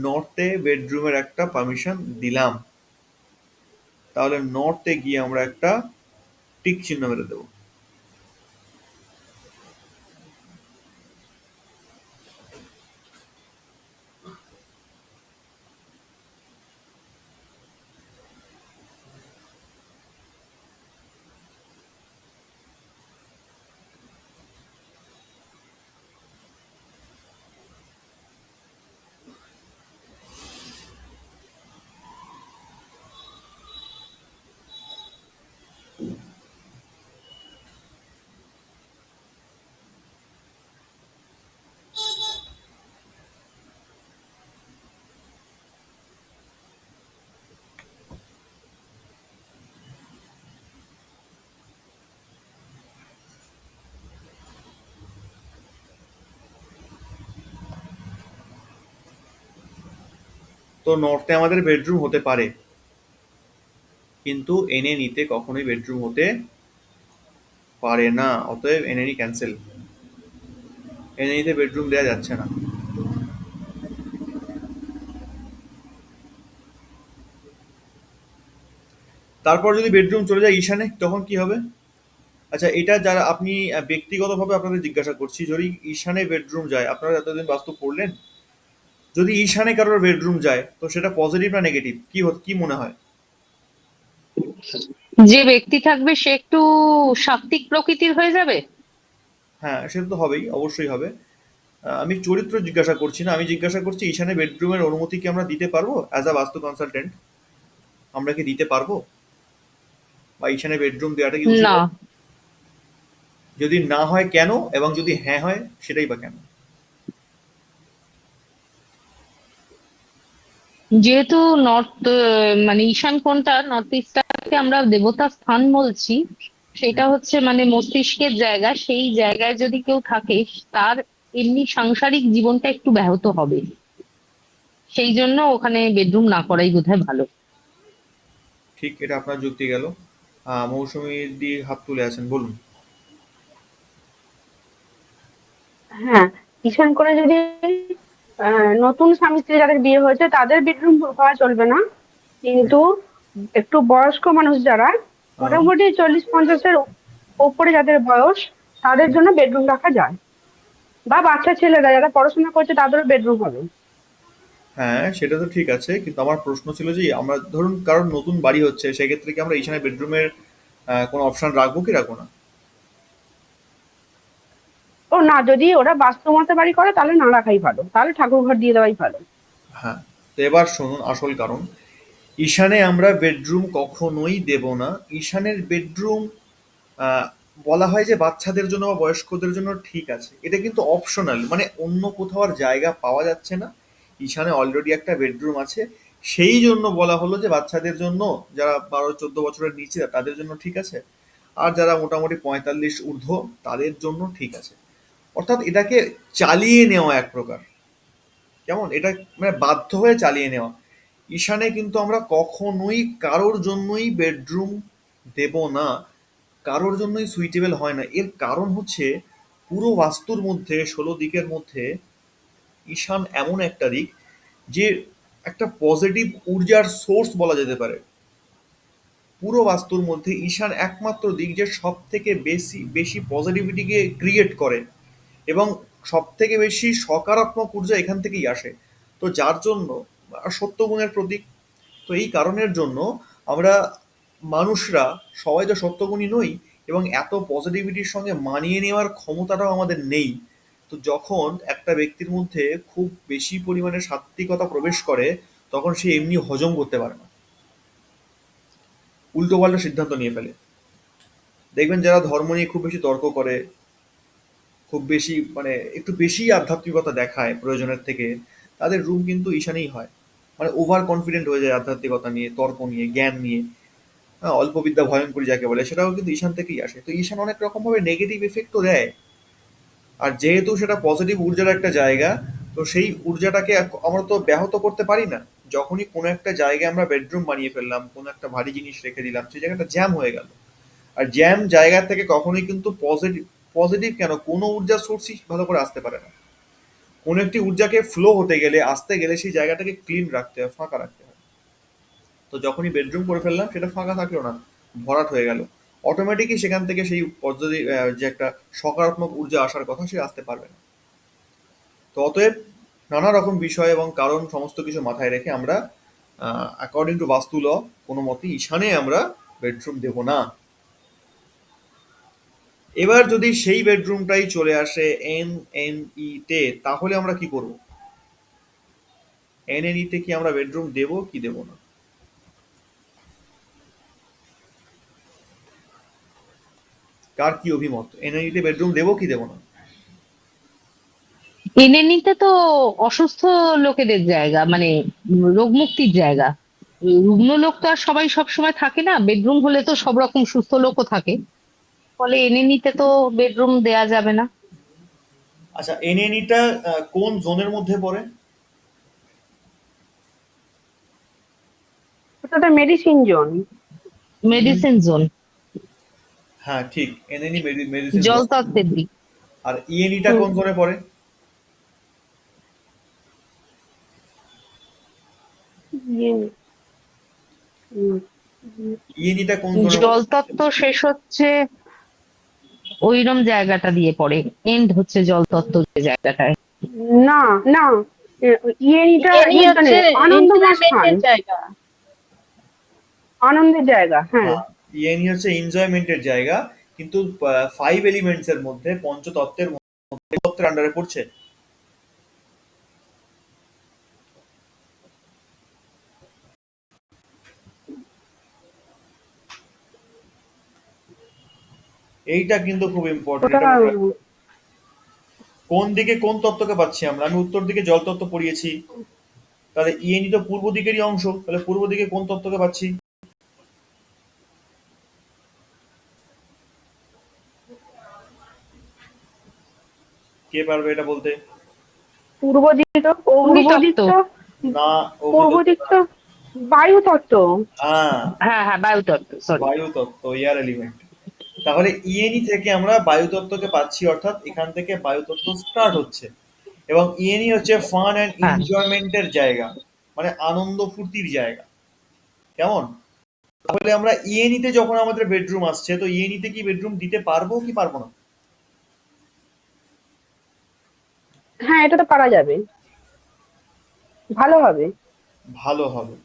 নর্থে বেডরুমের একটা পারমিশন দিলাম। তাহলে নর্থে গিয়ে আমরা একটা টিক চিহ্ন মেরে দেবো। তো নর্থে আমাদের বেডরুম হতে পারে, কিন্তু এনে নিতে কখনোই বেডরুম হতে পারে না। অতএব এনএনি ক্যান্সেল, এনে নিতে বেডরুম দেওয়া যাচ্ছে না। তারপর যদি বেডরুম চলে যায় ঈশানে, তখন কি হবে? আচ্ছা, এটা যারা আপনি ব্যক্তিগতভাবে আপনাদের জিজ্ঞাসা করছি, যদি ঈশানে বেডরুম যায়, আপনারা এতদিন বাস্তু পড়লেন, যদি ঈশানে কারোর বেডরুম যায়, তো সেটা পজিটিভ না নেগেটিভ, কি মনে হয়? যে ব্যক্তি থাকবে সে একটু সাত্ত্বিক প্রকৃতির হয়ে যাবে। হ্যাঁ, সেটা তো হবেই, অবশ্যই হবে। আমি চরিত্র জিজ্ঞাসা করছি না, আমি জিজ্ঞাসা করছি ঈশানে বেডরুমের অনুমতি কি আমরা দিতে পারবো অ্যাজ আ বাস্তু কনসালটেন্ট? আমরা কি দিতে পারবো, বা ঈশানে বেডরুম দেওয়াটা কি উচিত না, হবে? যদি না হয় কেন, এবং যদি হ্যাঁ হয় সেটাই বা কেন? যেহেতু নর্থ মানে ঈশান কোণটা, নর্থ ইস্টটাকে আমরা দেবতার স্থান বলছি, সেটা হচ্ছে মানে মস্তিষ্কের জায়গা। সেই জায়গায় যদি কেউ থাকে, তার এমনি সাংসারিক জীবনটা একটু ব্যাহত হবে। সেই জন্য ওখানে বেডরুম না করাই বোধহয় ভালো। ঠিক, এটা আপনার যুক্তি গেল। মৌসুমী দি হাত তুলে আছেন, বলুন। হ্যাঁ, ঈশান কোণে যদি নতুন স্বামী স্ত্রী যাদের বিয়ে হয়েছে তাদের বেডরুম করা চলবে না, কিন্তু একটু বয়স্ক মানুষ যারা, আহ, মোটামুটি 40-50-এর ওপরে যাদের বয়স, তাদের জন্য বেডরুম রাখা যায়। বা বাচ্চা ছেলেরা যারা পড়াশোনা করছে তাদেরও বেডরুম হবে। হ্যাঁ, সেটা তো ঠিক আছে, কিন্তু আমার প্রশ্ন ছিল যে আমরা ধরুন কারণ নতুন বাড়ি হচ্ছে, সেক্ষেত্রে কি আমরা ঈশানে বেডরুমের কোনো অপশন রাখবো কি রাখবো না? ও না, যদি ওরা বাস্তুমতে বাড়ি করে তাহলে না রাখাই ভালো, তাহলে ঠাকুর ঘর দিয়ে দেওয়াই ভালো। হ্যাঁ, তো এবার শুনুন আসল কারণ। ঈশানে আমরা বেডরুম কখনোই দেব না। ঈশানের বেডরুম আহ, বলা হয় যে বাচ্চাদের জন্য বা বয়স্কদের জন্য ঠিক আছে, এটা কিন্তু অপশনাল, মানে অন্য কোথাও আর জায়গা পাওয়া যাচ্ছে না, ঈশানে অলরেডি একটা বেডরুম আছে, সেই জন্য বলা হলো যে বাচ্চাদের জন্য, যারা 12-14 বছরের নিচে তাদের জন্য ঠিক আছে, আর যারা মোটামুটি 45 ঊর্ধ্ব তাদের জন্য ঠিক আছে। অর্থাৎ এটাকে চালিয়ে নেওয়া এক প্রকার, কেমন এটা, মানে বাধ্য হয়ে চালিয়ে নেওয়া। ঈশানে কিন্তু আমরা কখনোই কারোর জন্যই বেডরুম দেব না, কারোর জন্যই সুইটেবল হয় না। এর কারণ হচ্ছে পুরো বাস্তুর মধ্যে 16 দিকের মধ্যে ঈশান এমন একটা দিক যে একটা পজিটিভ ঊর্জার সোর্স বলা যেতে পারে। পুরো বাস্তুর মধ্যে ঈশান একমাত্র দিক যে সব থেকে বেশি বেশি পজিটিভিটিকে ক্রিয়েট করে, এবং সব থেকে বেশি সকারাত্মক ঊর্জা এখান থেকেই আসে। তো যার জন্য সত্য গুণের প্রতীক, তো এই কারণের জন্য আমরা মানুষরা সবাই তো সত্যগুণী নই, এবং এত পজিটিভিটির সঙ্গে মানিয়ে নেওয়ার ক্ষমতাটাও আমাদের নেই। তো যখন একটা ব্যক্তির মধ্যে খুব বেশি পরিমাণে সাত্ত্বিকতা প্রবেশ করে, তখন সে এমনি হজম করতে পারে না, উল্টোপাল্টা সিদ্ধান্ত নিয়ে ফেলে। দেখবেন যারা ধর্ম নিয়ে খুব বেশি তর্ক করে, খুব বেশি মানে একটু বেশি আধ্যাত্মিকতা দেখায় প্রয়োজনের থেকে, তাদের রুম কিন্তু ঈশানেই হয়। মানে ওভার কনফিডেন্ট হয়ে যায় আধ্যাত্মিকতা নিয়ে, তর্ক নিয়ে, জ্ঞান নিয়ে। হ্যাঁ, অল্প বিদ্যা ভয়ঙ্করী যাকে বলে, সেটাও কিন্তু ঈশান থেকেই আসে। তো ঈশান অনেক রকম ভাবে নেগেটিভ এফেক্টও দেয়। আর যেহেতু সেটা পজিটিভ ঊর্জার একটা জায়গা, তো সেই ঊর্জাটাকে আমরা তো ব্যাহত করতে পারি না। যখনই কোনো একটা জায়গায় আমরা বেডরুম বানিয়ে ফেললাম, কোনো একটা ভারী জিনিস রেখে দিলাম, সেই জায়গাটা জ্যাম হয়ে গেল। আর জ্যাম জায়গা থেকে কখনোই কিন্তু পজিটিভ, পজিটিভ কেন, কোনো ঊর্জার সোর্সই ভালো করে আসতে পারে না। কোনো একটি ঊর্জাকে ফ্লো হতে গেলে, আসতে গেলে সেই জায়গাটাকে ক্লিন রাখতে হয়, ফাঁকা রাখতে হয়। তো যখনই বেডরুম করে ফেললাম, সেটা ফাঁকা থাকলো না, ভরাট হয়ে গেল, অটোমেটিকই সেখান থেকে সেই পদ্ধতি যে একটা সকারাত্মক ঊর্জা আসার কথা, সে আসতে পারবে না। তো অতএব নানা রকম বিষয় এবং কারণ সমস্ত কিছু মাথায় রেখে আমরা অ্যাকর্ডিং টু বাস্তু ল কোনো মতেই ঈশানে আমরা বেডরুম দেব না। এবার যদি সেই বেডরুমটাই চলে আসে এন তে, তাহলে আমরা কি করব? এন তে কি আমরা বেডরুম দেব কি দেব না? কার কি অভিমত, এন তে বেডরুম দেব কি দেব না? এনে নিতে তো অসুস্থ লোকেদের জায়গা, মানে রোগ মুক্তির জায়গা। রুগ্ন লোক তো আর সবাই সব সময় থাকে না, বেডরুম হলে তো সব রকম সুস্থ লোকও থাকে, ফলে এনে নিতে তো বেডরুম দেয়া যাবে না। আচ্ছা, এনএনিটা কোন জোনের মধ্যে পড়ে? ওটা তো মেডিসিন জোন। মেডিসিন জোন, হ্যাঁ ঠিক, এনএনি মেডিসিন জোন। জলতত্ত্বের দিক। আর ইএনিটা হুম, কোন জোনে পড়ে? ইয়ে, হুম, হুম। ইএনিটা কোন জোনে পড়ে? জলতত্ত্ব শেষ হচ্ছে ওইরম জায়গাটা দিয়ে পড়ে, এন্ড হচ্ছে জলতত্ত্ব যে জায়গাটায়। না, না, ইয়েটা ইয়েনি হচ্ছে আনন্দময় স্থান, এনজয়মেন্টের জায়গা। আনন্দের জায়গা, হ্যাঁ। হ্যাঁ, ইএনি হচ্ছে এনজয়মেন্টের জায়গা, কিন্তু 5 এলিমেন্টস এর মধ্যে, পঞ্চতত্ত্বের মধ্যে তত্ত্বের আন্ডারে পড়ছে। এইটা কিন্তু খুব ইম্পর্টেন্ট, ওটা এটা মনে রাখতে হবে। কোন দিকে কোন তত্ত্বকে পাচ্ছি আমরা? আমি উত্তর দিকে জল তত্ত্ব পড়িয়েছি, তাহলে ইএনি তো পূর্ব দিকেরই অংশ, তাহলে পূর্ব দিকে কোন তত্ত্বকে পাচ্ছি? কে পারবে এটা বলতে? পূর্ব দিক তো, পূর্ব দিক অগ্নিতত্ত্ব। তো, না, পূর্ব অগ্নিতত্ত্ব দিক না। তো বায়ু তত্ত্ব। হ্যাঁ, হ্যাঁ হ্যাঁ, বায়ুতত্ত্ব, সরি। বায়ু তত্ত্ব, এয়ার এলিমেন্ট। তাহলে ইএনই থেকে আমরা বায়ু তত্ত্বকে পাচ্ছি, অর্থাৎ এখান থেকে বায়ু তত্ত্ব স্টার্ট হচ্ছে। এবং ইএনই হচ্ছে ফান অ্যান্ড হ্যাঁ এনজয়মেন্টের জায়গা, মানে আনন্দ ফুর্তির জায়গা। কেমন? তাহলে আমরা ইএনইতে যখন আমাদের বেডরুম আসছে, তো ইএনইতে কি বেডরুম দিতে পারবো কি পারবো না? হ্যাঁ, এটা তো পারা যাবে, ভালো হবে। ভালো হবে।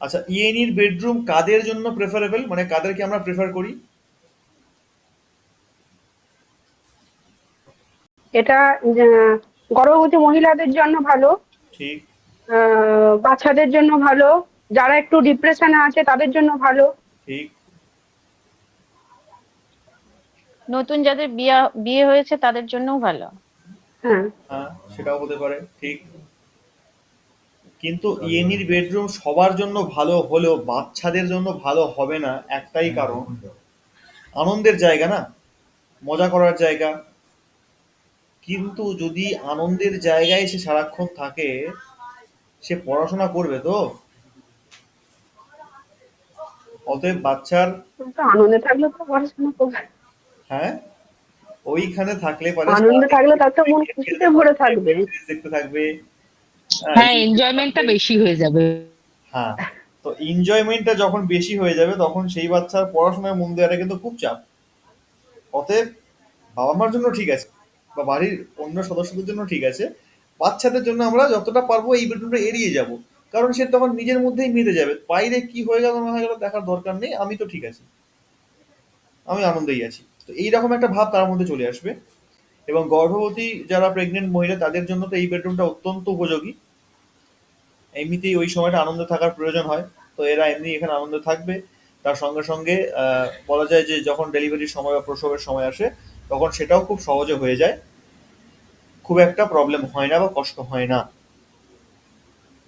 আচ্ছা, ইএনইর বেডরুম কাদের জন্য প্রেফারেবল, মানে কাদেরকে আমরা প্রেফার করি? এটা গর্ভবতী মহিলাদের জন্য ভালো, ঠিক। বাচ্চাদের জন্য ভালো, যারা একটু ডিপ্রেশনে আছে তাদের জন্য ভালো। ঠিক। নতুন যাদের বিয়ে হয়েছে তাদের জন্যও ভালো। হ্যাঁ, হ্যাঁ, সেটাও হতে পারে, ঠিক। কিন্তু ইএনইর বেডরুম সবার জন্য ভালো হলেও বাচ্চাদের জন্য ভালো হবে না, একটাই কারণ, আনন্দের জায়গা না, মজা করার জায়গা। কিন্তু যদি আনন্দের জায়গায় সে সারাক্ষণ থাকে, সে পড়াশোনা করবে তো? অতএব বাচ্চার, তো আনন্দে থাকলে তো পড়াশোনা করবে। হ্যাঁ, ওইখানে থাকলে পরে আনন্দে সারাদিন থাকলে তার তো মন ক্রিকেট খুশিতে খেলতে ভরে থাকবে, থাকবে। ওয়েব সিরিজ দেখতে থাকবে, হ্যাঁ, ইউটিউব এনজয়মেন্টটা থাকবে। বেশি হয়ে যাবে। হ্যাঁ, তো এনজয়মেন্টটা যখন বেশি হয়ে যাবে তখন সেই বাচ্চার পড়াশোনায় মন দেওয়াটা কিন্তু খুব চাপ। অতএব বাবা মার জন্য ঠিক আছে, বা বাড়ির অন্য সদস্যদের জন্য ঠিক আছে, বাচ্চাদের জন্য আমরা যতটা পারবো এই বেডরুমটা এড়িয়ে যাব। কারণ সে তখন নিজের মধ্যেই মেতে যাবে, বাইরে কি হয়ে গেল না হয়ে গেল দেখার দরকার নেই, আমি তো ঠিক আছি, আমি আনন্দেই আছি। তো এইরকম একটা ভাব তার মধ্যে চলে আসবে। এবং গর্ভবতী যারা প্রেগনেন্ট মহিলা তাদের জন্য তো এই বেডরুমটা অত্যন্ত উপযোগী। এমনিতেই ওই সময়টা আনন্দে থাকার প্রয়োজন হয়, তো এরা এমনি এখানে আনন্দে থাকবে। তার সঙ্গে সঙ্গে বলা যায় যে যখন ডেলিভারির সময় বা প্রসবের সময় আসে, তখন সেটাও খুব সহজে হয়ে যায়, খুব একটা প্রবলেম হয় না বা কষ্ট হয় না,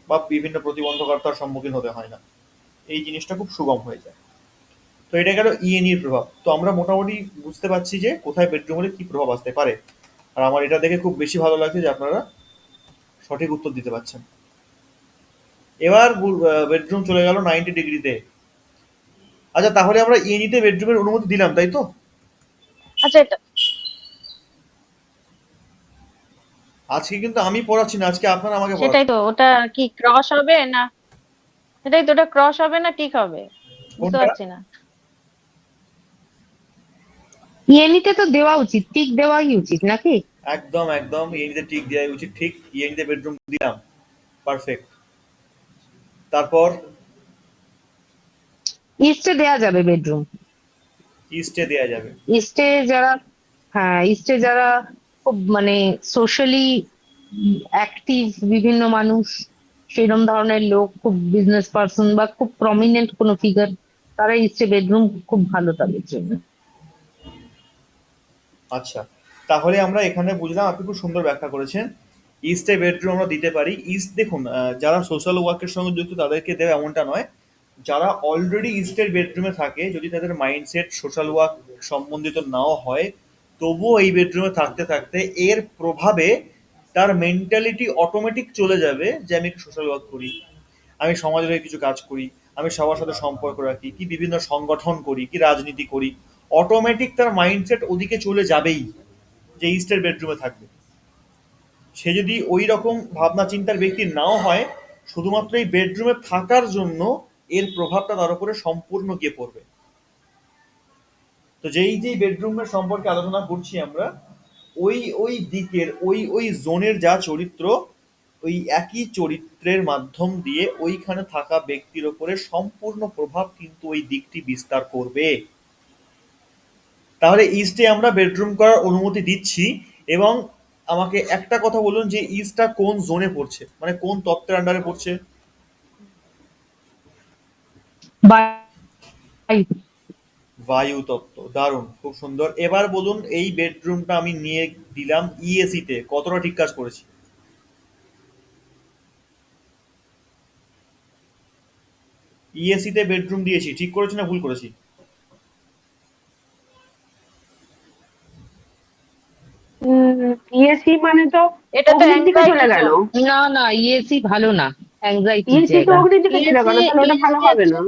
বা বিভিন্ন প্রতিবন্ধকতার সম্মুখীন হতে হয় না, এই জিনিসটা খুব সুগম হয়ে যায়। তো এটা গেল ইএনইর প্রভাব। তো আমরা মোটামুটি বুঝতে পারছি যে কোথায় বেডরুম হলে কি প্রভাব আসতে পারে। আর আমার এটা দেখে খুব বেশি ভালো লাগছে যে আপনারা সঠিক উত্তর দিতে পারছেন। এবার বেডরুম চলে গেল 90 ডিগ্রিতে। আচ্ছা, তাহলে আমরা ইএনইতে বেডরুমের অনুমতি দিলাম, তাই তো? আচ্ছা, এটা আজকে কিন্তু আমি পড়াচ্ছি না, আজকে আপনারা আমাকে সেটাই পড়াচ্ছেন। তো, ওটা কি ক্রস হবে না? সেটাই তো, ওটা ক্রস হবে না টিক হবে? বুঝতে কোনটা? পারছি না। ইএনইতে তো দেওয়া উচিত, টিক দেওয়াই উচিত নাকি? একদম একদম, ইএনইতে টিক দেওয়া উচিত, ঠিক। ইএনইতে বেডরুম দিলাম, পারফেক্ট। তারপর ইস্টে দেয়া যাবে বেডরুম। ইস্টে দেয়া যাবে। ইস্টে যারা, হ্যাঁ ইস্টে যারা খুব মানে সোশ্যালি অ্যাক্টিভ বিভিন্ন মানুষ, সেরকম ধরনের লোক, খুব বিজনেস পার্সন বা খুব প্রমিনেন্ট কোনো ফিগার, তারা ইস্টে বেডরুম খুব ভালো তাদের জন্য। আচ্ছা, তাহলে আমরা এখানে বুঝলাম, আপনি খুব সুন্দর ব্যাখ্যা করেছেন। ইস্টে বেডরুম আমরা দিতে পারি। ইস্ট দেখুন, যারা সোশ্যাল ওয়ার্কের সঙ্গে যুক্ত তাদেরকে দেবে এমনটা নয়। যারা অলরেডি ইস্টের বেডরুমে থাকে, যদি তাদের মাইন্ডসেট সোশ্যাল ওয়ার্ক সম্বন্ধিত নাও হয়, তবুও এই বেডরুমে থাকতে থাকতে এর প্রভাবে তার মেন্টালিটি অটোমেটিক চলে যাবে যে আমি একটু সোশ্যাল ওয়ার্ক করি, আমি সমাজের হয়ে কিছু কাজ করি, আমি সবার সাথে সম্পর্ক রাখি, কি বিভিন্ন সংগঠন করি, কি রাজনীতি করি। অটোমেটিক তার মাইন্ডসেট ওদিকে চলে যাবেই, যে ইস্টের বেডরুমে থাকবে। সে যদি ওই রকম ভাবনা চিন্তার ব্যক্তি নাও হয়, শুধুমাত্র এই বেডরুমে থাকার জন্য এর প্রভাবটা তার উপরে সম্পূর্ণ গিয়ে পড়বে। তো যেই যেই বেডরুমের সম্পর্কে আলোচনা করছি আমরা, ওই ওই দিকের ওই ওই জোনের যা চরিত্র, ওই একই চরিত্রের মাধ্যম দিয়ে ওইখানে থাকা ব্যক্তির ওপরে সম্পূর্ণ প্রভাব কিন্তু ওই দিকটি বিস্তার করবে। তাহলে ইস্টে আমরা বেডরুম করার অনুমতি দিচ্ছি। এবং আমাকে একটা কথা বলুন যে ইস্টটা কোন জোনে পড়ছে, মানে কোন তত্ত্বের আন্ডারে পড়ছে? বাই। বায়ু তত্ত্ব, দারুণ, খুব সুন্দর। এবার বলুন, এই বেডরুমটা আমি নিয়ে দিলাম ইএসি তে, কতটা ঠিক কাজ করেছি? ইএসি তে বেডরুম দিয়েছি, ঠিক করেছি না ভুল করেছি? ইএসি মানে তো এটা তো অগ্নির দিকে চলে অ্যাংজাইটি গেল। জোন। না না, ইএসি ভালো না, অ্যাংজাইটির ইএসি তো জায়গা। অগ্নির দিকে চলে ইএসি গেল, তাহলে ওটা ভালো ইএসি হবে হচ্ছে, না।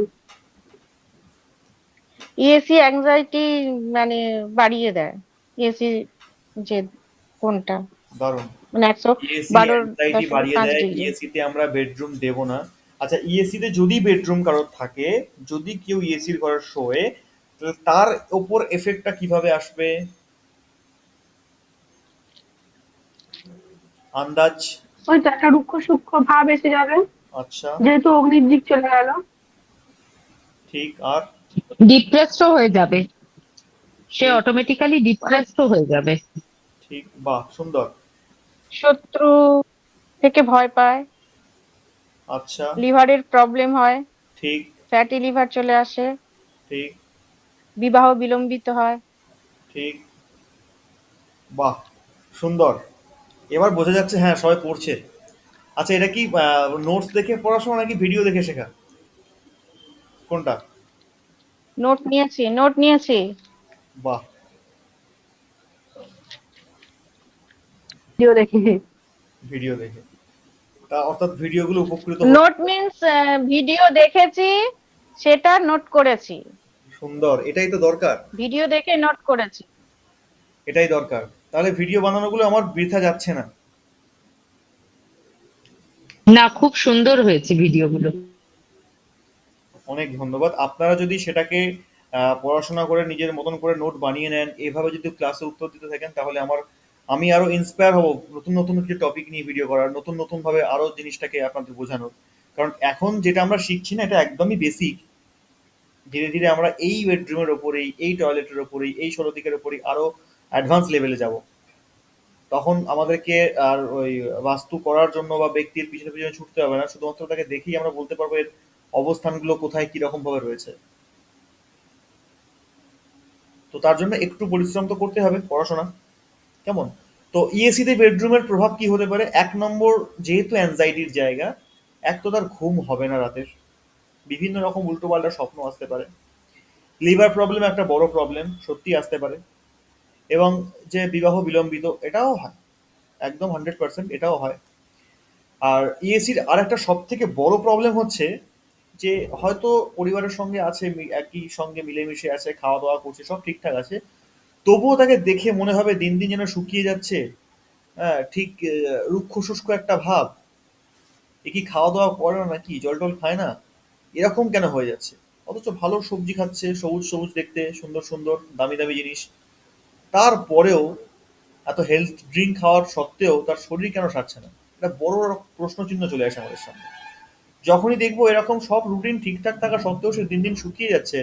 ইএসি অ্যাংজাইটি মানে বাড়িয়ে দেয়। ইএসি যে কোনটা, দারুণ। মানে একশো ইএসি বারোর অ্যাংজাইটি দশমিক বাড়িয়ে পাঁচ দেয়, ডিগ্রি ইএসি তে আমরা বেডরুম দেব না। আচ্ছা, ইএসি তে যদি বেডরুম কারোর থাকে, যদি কেউ ইএসির ঘরে শোয়ে, তাহলে তার ওপর এফেক্টটা কিভাবে আসবে আন্দাজ? ওই তো একটা রুক্ষ সূক্ষ্ম ভাব এসে যাবে, আচ্ছা, যেহেতু অগ্নির দিক চলে গেল। ঠিক। আর ডিপ্রেসড হয়ে যাবে, সে ঠিক, অটোমেটিক্যালি ডিপ্রেসড হয়ে যাবে। ঠিক, বাহ, সুন্দর। শত্রু থেকে ভয় পায়, আচ্ছা, লিভারের প্রবলেম হয়, ঠিক, ফ্যাটি লিভার চলে আসে, ঠিক, বিবাহ বিলম্বিত হয়। ঠিক, বাহ, সুন্দর। এবার বোঝা যাচ্ছে, হ্যাঁ, সবাই পড়ছে। আচ্ছা, এটা কি নোটস দেখে পড়াশোনা নাকি ভিডিও দেখে শেখা, কোনটা? নোট নিয়েছি। বাহ, ভিডিও দেখে। ভিডিও দেখে। তা অর্থাৎ ভিডিওগুলো উপকৃত হচ্ছে। নোট মিন্স ভিডিও দেখেছি, সেটা নোট করেছি। সুন্দর, এটাই তো দরকার। ভিডিও দেখে নোট করেছি। এটাই দরকার। তাহলে ভিডিও বানানোগুলো আমার বৃথা যাচ্ছে না। না, খুব সুন্দর হয়েছে ভিডিওগুলো। অনেক ধন্যবাদ। আপনারা যদি সেটাকে পড়াশোনা করে নিজের মতন করে নোট বানিয়ে নেন, এভাবে যদি ক্লাসে উত্তর দিতে থাকেন, তাহলে আমি আরো ইন্সপায়ার হব নতুন নতুন কিছু টপিক নিয়ে ভিডিও করার, নতুন নতুন ভাবে আরো জিনিসটাকে আপনাদের বোঝানোর। কারণ এখন যেটা আমরা শিখছি না, এটা একদমই বেসিক। ধীরে ধীরে আমরা এই বেডরুমের ওপরেই, এই টয়লেটের ওপরেই, এই ষোলো দিকের ওপরেই আরো অ্যাডভান্স লেভেলে যাব। তখন আমাদেরকে আর ওই বাস্তু করার জন্য বা ব্যক্তির পিছনে পিছনে ছুটতে হবে না, শুধুমাত্র তাকে দেখেই আমরা বলতে পারবো এর অবস্থানগুলো কোথায় কিরকম ভাবে রয়েছে। তো তার জন্য একটু পরিশ্রম তো করতে হবে, পড়াশোনা। কেমন? তো ইএসি তে বেডরুমের প্রভাব কি হতে পারে? এক নম্বর, যেহেতু অ্যাংজাইটির জায়গা, এক তো তার ঘুম হবে না রাতের, বিভিন্ন রকম উল্টোপাল্টা স্বপ্ন আসতে পারে, লিভার প্রবলেম একটা বড় প্রবলেম সত্যি আসতে পারে, এবং যে বিবাহ বিলম্বিত, এটাও হয়, একদম 100% এটাও হয়। আর ইএসির আর একটা সব থেকে বড় প্রবলেম হচ্ছে যে হয়তো পরিবারের সঙ্গে আছে, একই সঙ্গে মিলেমিশে আছে, খাওয়া দাওয়া করছে, সব ঠিকঠাক আছে, তবুও তাকে দেখে মনে হবে দিন দিন যেন শুকিয়ে যাচ্ছে। হ্যাঁ, ঠিক, রুক্ষ শুষ্ক একটা ভাব। এ কি খাওয়া দাওয়া করে না নাকি, জল টল খায় না, এরকম কেন হয়ে যাচ্ছে? অথচ ভালো সবজি খাচ্ছে, সবুজ সবুজ দেখতে, সুন্দর সুন্দর দামি দামি জিনিস, তারপরেও এত হেলথ ড্রিঙ্ক খাওয়ার সত্ত্বেও তার শরীর কেন সারছে না? এটা বড় প্রশ্ন চিহ্ন চলে আসে আমাদের সামনে। যখনই দেখবো এরকম সব রুটিন ঠিকঠাক থাকা সত্ত্বেও সে দিন দিন শুকিয়ে যাচ্ছে,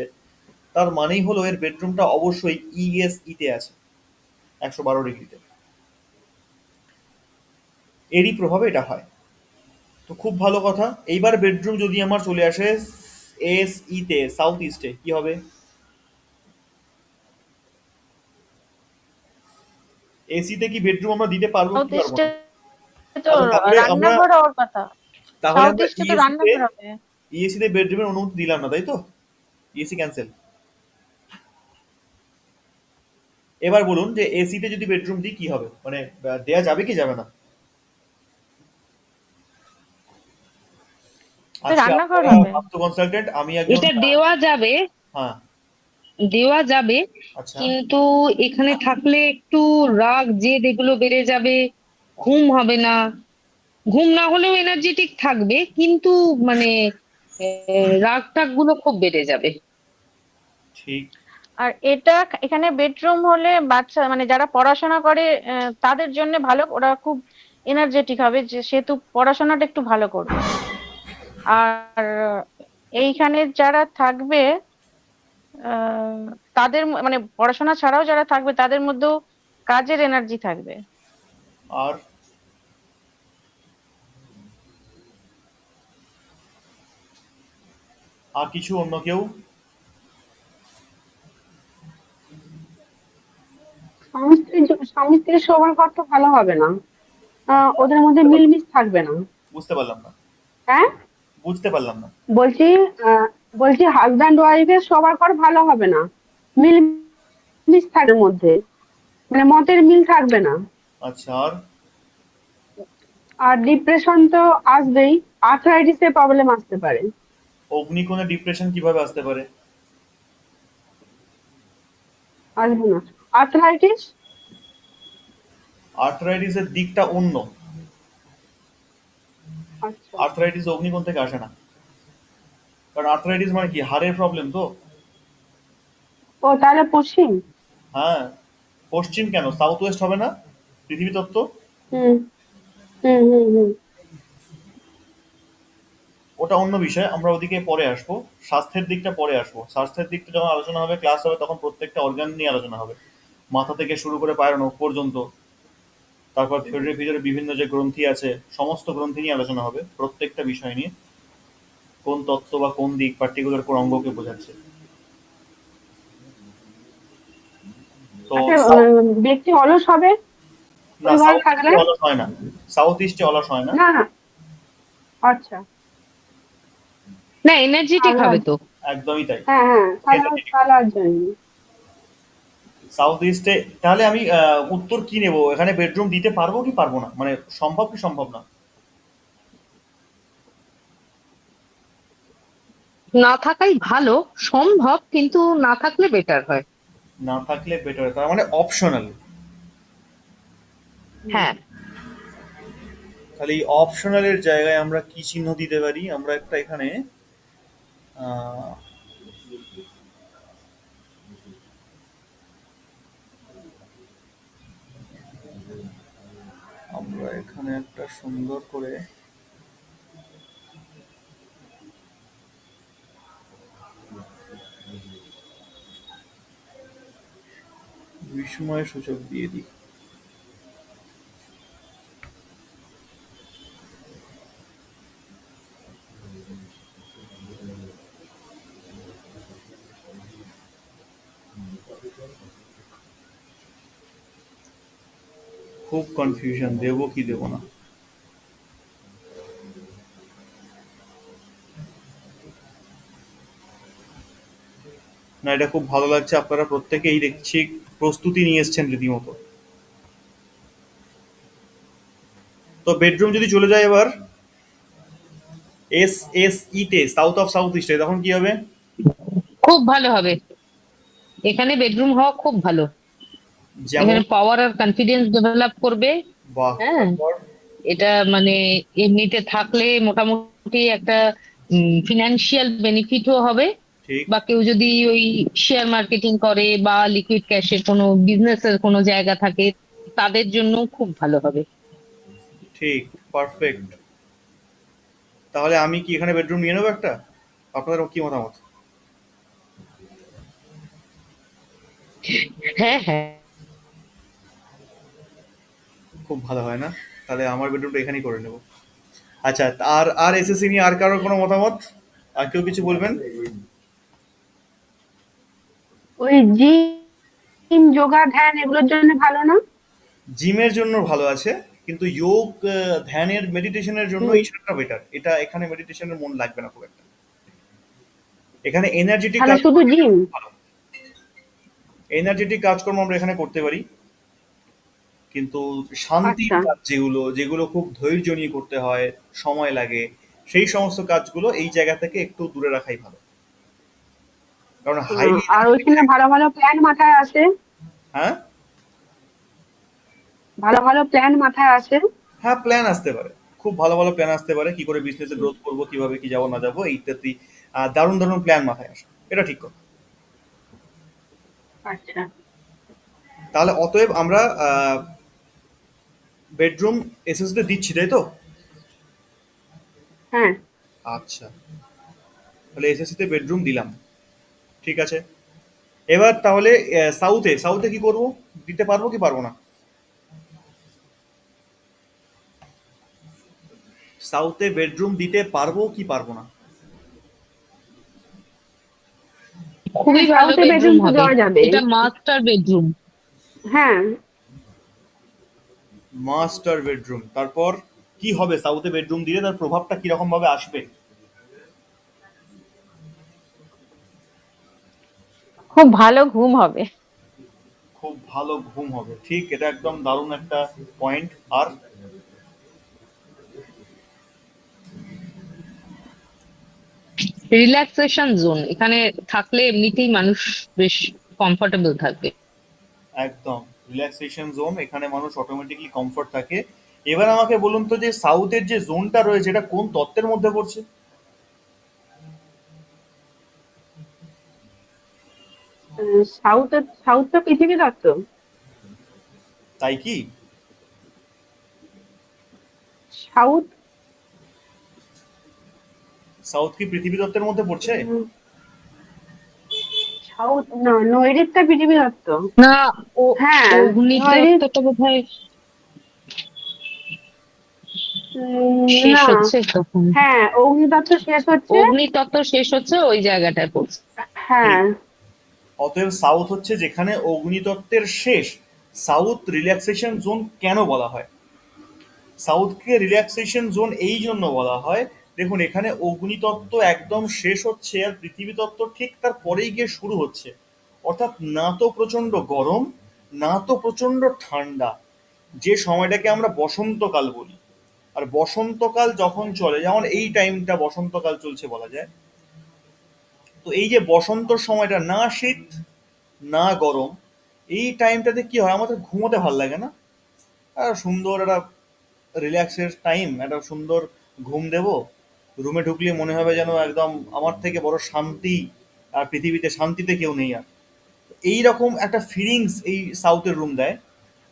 তার মানেই হলো এর বেডরুমটা অবশ্যই ইএসইতে আছে, 112 ডিগ্রিতে। এরই প্রভাবে এটা হয়। তো খুব ভালো কথা। এইবার বেডরুম যদি আমার চলে আসে এসইতে, সাউথ ইস্টে, কি হবে? এসিতে কি বেডরুম আমরা দিতে পারবো সাউথ কি পারবো ইস্টে না? তো আচ্ছা, তাহলে আমরা রান্নাঘর হওয়ার কথা। তাহলে সাউথ আমরা ইস্টে তো ইএসিতে রান্নাঘর হবে। ইএসিতে বেডরুমের অনুমতি দিলাম না, তাই তো? EAC cancel. এবার বলুন যে এসিতে যদি বেডরুম দিই কি হবে, মানে দেয়া যাবে কি যাবে না? তো আজকে রান্নাঘর আপনারা হবে। বাস্তু কনসালটেন্ট, আমি একজন এটা দেওয়া যাবে, হ্যাঁ, দেওয়া যাবে, আচ্ছা, কিন্তু এখানে থাকলে একটু রাগ জেদ এগুলো বেড়ে যাবে, ঘুম হবে না। ঘুম না হলেও এনার্জেটিক থাকবে, কিন্তু মানে রাগ টাগ গুলো খুব বেড়ে যাবে। ঠিক, আর এখানে বেডরুম হলে বাচ্চা মানে যারা পড়াশোনা করে তাদের জন্য ভালো, ওরা খুব এনার্জেটিক হবে, যে সেহেতু পড়াশোনাটা একটু ভালো করবে। আর এইখানে যারা থাকবে আহ তাদের মানে পড়াশোনা ছাড়াও যারা থাকবে তাদের মধ্যেও কাজের এনার্জি থাকবে। আর আর কিছু অন্য কেউ? স্বামী স্ত্রীর সবার ঘর তো ভালো হবে না। ওদের মধ্যে মিলমিশ থাকবে না। বুঝতে পারলাম না, হ্যাঁ, বুঝতে পারলাম না। বলছি আহ, বলছি হাজব্যান্ড ওয়াইফের সবার ঘর ভালো হবে না। মিলমিশ থাকার মধ্যে, মানে মতের মিল থাকবে না। আচ্ছা, আর আর ডিপ্রেশন তো আসবেই, আর্থ্রাইটিসের প্রবলেম আসতে পারে। অগ্নিকোণে ডিপ্রেশন কিভাবে আসতে পারে? আসবে না, আর্থ্রাইটিস। আর্থরাইটিসের দিকটা অন্য। আচ্ছা। আর্থরাইটিস অগ্নিকোণ থেকে আসে না, কারণ আর্থরাইটিস মানে কি, হাড়ের প্রবলেম তো। ও তাহলে পশ্চিম। হ্যাঁ, পশ্চিম কেন, সাউথ ওয়েস্ট হবে না পৃথিবী তত্ত্ব? হুম হুম হুম হুম। ওটা অন্য বিষয়, আমরা ওদিকে পরে আসবো। স্বাস্থ্যের দিকটা পরে আসবো। স্বাস্থ্যের দিকটা যখন আলোচনা হবে, ক্লাস হবে, তখন প্রত্যেকটা অর্গান নিয়ে আলোচনা হবে, মাথা থেকে শুরু করে পায়ের নখ পর্যন্ত। তারপর শরীরের ভিতরে বিভিন্ন যে গ্রন্থি আছে, সমস্ত গ্রন্থি নিয়ে আলোচনা হবে, প্রত্যেকটা বিষয় নিয়ে, কোন তত্ত্ব বা কোন দিক পার্টিকুলার কোন অঙ্গকে বোঝাচ্ছে। তো আচ্ছা, সাউথ, ব্যক্তি অলস হবে না ওই ঘরে সাউথ থাকলে? ইস্টে অলস হয় না, সাউথ ইস্টে অলস হয় না। না না। আচ্ছা। না, এনার্জেটিক তাহলে হবে তো। একদমই তাই। হ্যাঁ হ্যাঁ, তাহলে Energetic। তাহলে আর জন্য। সাউথ ইস্টে, তাহলে আমি উত্তর কি নেব, এখানে বেডরুম দিতে পারবো কি পারবো না, মানে সম্ভব কি সম্ভব না? না থাকাই ভালো, সম্ভব কিন্তু না থাকলে বেটার হয়। না থাকলে বেটার, তার মানে অপশনাল। হুম। হ্যাঁ। তাহলে এই অপশনালের জায়গায় আমরা কি চিহ্ন দিতে পারি, আমরা একটা এখানে আহ, আমরা এখানে একটা সুন্দর করে বিস্ময় সূচক দিয়ে দিই। খুব কনফিউশন, দেবো কি দেবো না। না, এটা খুব ভালো লাগছে, আপনারা প্রত্যেকেই দেখছি প্রস্তুতি নিয়ে এসছেন রীতিমতো। তো বেডরুম যদি চলে যায় এবার এস এস ইতে, সাউথ অফ সাউথ ইস্টে, তখন কি হবে? খুব ভালো হবে, এখানে বেডরুম হওয়া খুব ভালো। যেমন? এখানে পাওয়ার আর কনফিডেন্স ডেভেলপ করবে। বাহ, হ্যাঁ, তারপর? এটা মানে এমনিতে থাকলে মোটামুটি একটা ফিনান্সিয়াল বেনিফিটও হবে। ঠিক। বা কেউ যদি ওই শেয়ার মার্কেটিং করে বা লিকুইড ক্যাশের কোনো বিজনেসের কোনো জায়গা থাকে, তাদের জন্য খুব ভালো হবে। ঠিক, পারফেক্ট। তাহলে আমি কি এখানে বেডরুম নিয়ে নেবো একটা? আপনাদের কি মতামত? হ্যাঁ হ্যাঁ। খুব ভালো হয় না? তাহলে আমার বেডরুমটা এখানেই করে নেব। আচ্ছা, আর আর এসএসসি নিয়ে আর কারোর কোনো মতামত? আর কেউ কিছু বলবেন? ওই জিম যোগা ধ্যান এগুলোর জন্য ভালো না? জিমের জন্য ভালো আছে, কিন্তু যোগ, ধ্যানের, মেডিটেশনের জন্য হুম। এইসবটা বেটার। এটা এখানে মেডিটেশনের মন লাগবে না খুব একটা। এখানে এনার্জেটিক তাহলে শুধু কাজকর্ম জিম? খুব ভালো। এনার্জেটিক কাজকর্ম আমরা এখানে করতে পারি, কিন্তু শান্তির আচ্ছা। কাজ যেগুলো, যেগুলো খুব ধৈর্য নিয়ে করতে হয়, সময় লাগে, সেই সমস্ত কাজগুলো এই জায়গা থেকে একটু দূরে রাখাই ভালো। কারণ হাইলি আর এনার্জেটিক। ওইখানে ভালো ভালো প্ল্যান মাথায় আসে? হ্যাঁ। ভালো ভালো প্ল্যান মাথায় আসে? হ্যাঁ, প্ল্যান আসতে পারে, খুব ভালো ভালো প্ল্যান আসতে পারে, কি করে বিজনেসে গ্রোথ করবো, কিভাবে কি যাবো না যাবো, এই ইত্যাদি দারুণ দারুণ প্ল্যান মাথায় আসে। এটা ঠিক কথা। আচ্ছা। তাহলে অতএব আমরা বেডরুম এসএসডি দিচ্ছি, তাই তো? হ্যাঁ। আচ্ছা, তাহলে এসএসসি তে বেডরুম দিলাম, ঠিক আছে। এবার তাহলে সাউথে, সাউথে কি করব, দিতে পারবো কি পারবো না? সাউথে বেডরুম দিতে পারবো কি পারবো না? খুবই হ্যাঁ, ভালো সাউথে বেডরুম বেডরুম তো হবে, দেওয়া যাবে। এটা মাস্টার বেডরুম। হ্যাঁ। মাস্টার বেডরুম, তারপর কি হবে সাউথে বেডরুম দিলে, তার প্রভাবটা কিরকম ভাবে আসবে? খুব ভালো ঘুম হবে। খুব ভালো ঘুম হবে, ঠিক, এটা একদম দারুণ একটা পয়েন্ট। আর রিল্যাক্সেশন জোন এখানে থাকলে এমনিতেই মানুষ বেশ কমফোর্টেবল থাকবে। একদম রিল্যাক্সেশন জোন, এখানে মানুষ অটোমেটিকলি কমফর্ট থাকে। এবার আমাকে বলুন তো যে সাউথের যে জোনটা রয়েছে এটা কোন তত্ত্বের মধ্যে পড়ছে? সাউথ তো পৃথিবী তত্ত্ব। তাই কি? সাউথ সাউথ কি পৃথিবী তত্ত্বের মধ্যে পড়ছে? সাউথ না, নৈঋত্যটা পৃথিবী তত্ত্ব। না, ও হ্যাঁ, নৈঋত। অগ্নিতত্ত্বটা বোধহয় শেষ না, হচ্ছে তখন। হ্যাঁ অগ্নিতত্ত্ব শেষ হচ্ছে। অগ্নিতত্ত্ব শেষ হচ্ছে ওই জায়গাটায় পড়ছে। হ্যাঁ। ঠিক। অতএব সাউথ হচ্ছে যেখানে অগ্নিতত্ত্বের শেষ। সাউথ রিল্যাক্সেশন জোন কেন বলা হয়? সাউথকে রিল্যাক্সেশন জোন এই জন্য বলা হয়, দেখুন এখানে অগ্নিতত্ত্ব একদম শেষ হচ্ছে আর পৃথিবী তত্ত্ব ঠিক তার পরেই গিয়ে শুরু হচ্ছে। অর্থাৎ না তো প্রচন্ড গরম, না তো প্রচন্ড ঠান্ডা, যে সময়টাকে আমরা বসন্তকাল বলি। আর বসন্তকাল যখন চলে, যেমন এই টাইমটা বসন্তকাল চলছে বলা যায়, তো এই যে বসন্তর সময়টা না শীত না গরম, এই টাইমটাতে কি হয়, আমাদের ঘুমোতে ভাল লাগে না? সুন্দর একটা রিল্যাক্সের টাইম, একটা সুন্দর ঘুম দেব, রুমে ঢুকলে মনে হবে যেন একদম আমার থেকে বড় শান্তি আর পৃথিবীতে শান্তিতে কেউ নেই আর। এই রকম একটা ফিলিংস এই সাউথের রুম দেয়।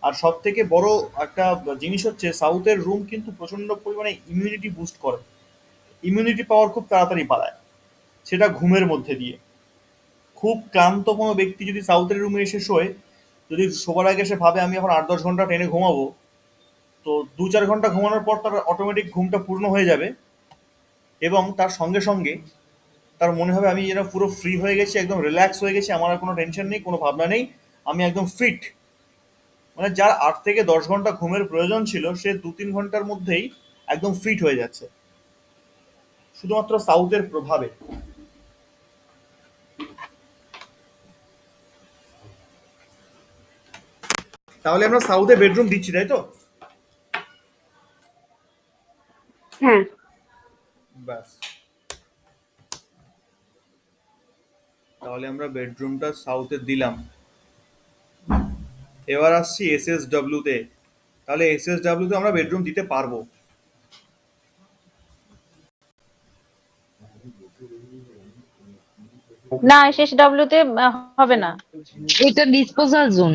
আর সব থেকে বড় একটা জিনিস হচ্ছে সাউথের রুম কিন্তু প্রচন্ড পরিমাণে ইমিউনিটি বুস্ট করে, ইমিউনিটি পাওয়ার খুব তাড়াতাড়ি বাড়ায়, সেটা ঘুমের মধ্যে দিয়ে। খুব ক্লান্ত কোনো ব্যক্তি যদি সাউথের রুমে এসে শোয়, যদি শোবার আগে সে ভাবে আমি এখন 8-10 ঘন্টা ট্রেনে ঘুমাবো, তো 2-4 ঘন্টা ঘুমানোর পর তার অটোমেটিক ঘুমটা পূর্ণ হয়ে যাবে এবং তার সঙ্গে সঙ্গে তার মনে হবে আমি যেন পুরো ফ্রি হয়ে গেছি, একদম রিল্যাক্স হয়ে গেছি, আমার আর কোনো টেনশন নেই, কোনো ভাবনা নেই, আমি একদম ফিট। মানে যার 8 থেকে 10 ঘন্টা ঘুমের প্রয়োজন ছিল সে 2-3 ঘন্টার মধ্যেই একদম ফিট হয়ে যাচ্ছে, শুধুমাত্র সাউথের প্রভাবে। তাহলে আমরা সাউথে বেডরুম দিচ্ছি, তাই তো? হ্যাঁ। ব্যাস, তাহলে আমরা বেডরুমটা সাউথে দিলাম। এবার আসছি SSW তে। তাহলে SSW তে আমরা বেডরুম দিতে পারবো? না, SSW তে হবে না। এটা ডিসপোজাল জোন।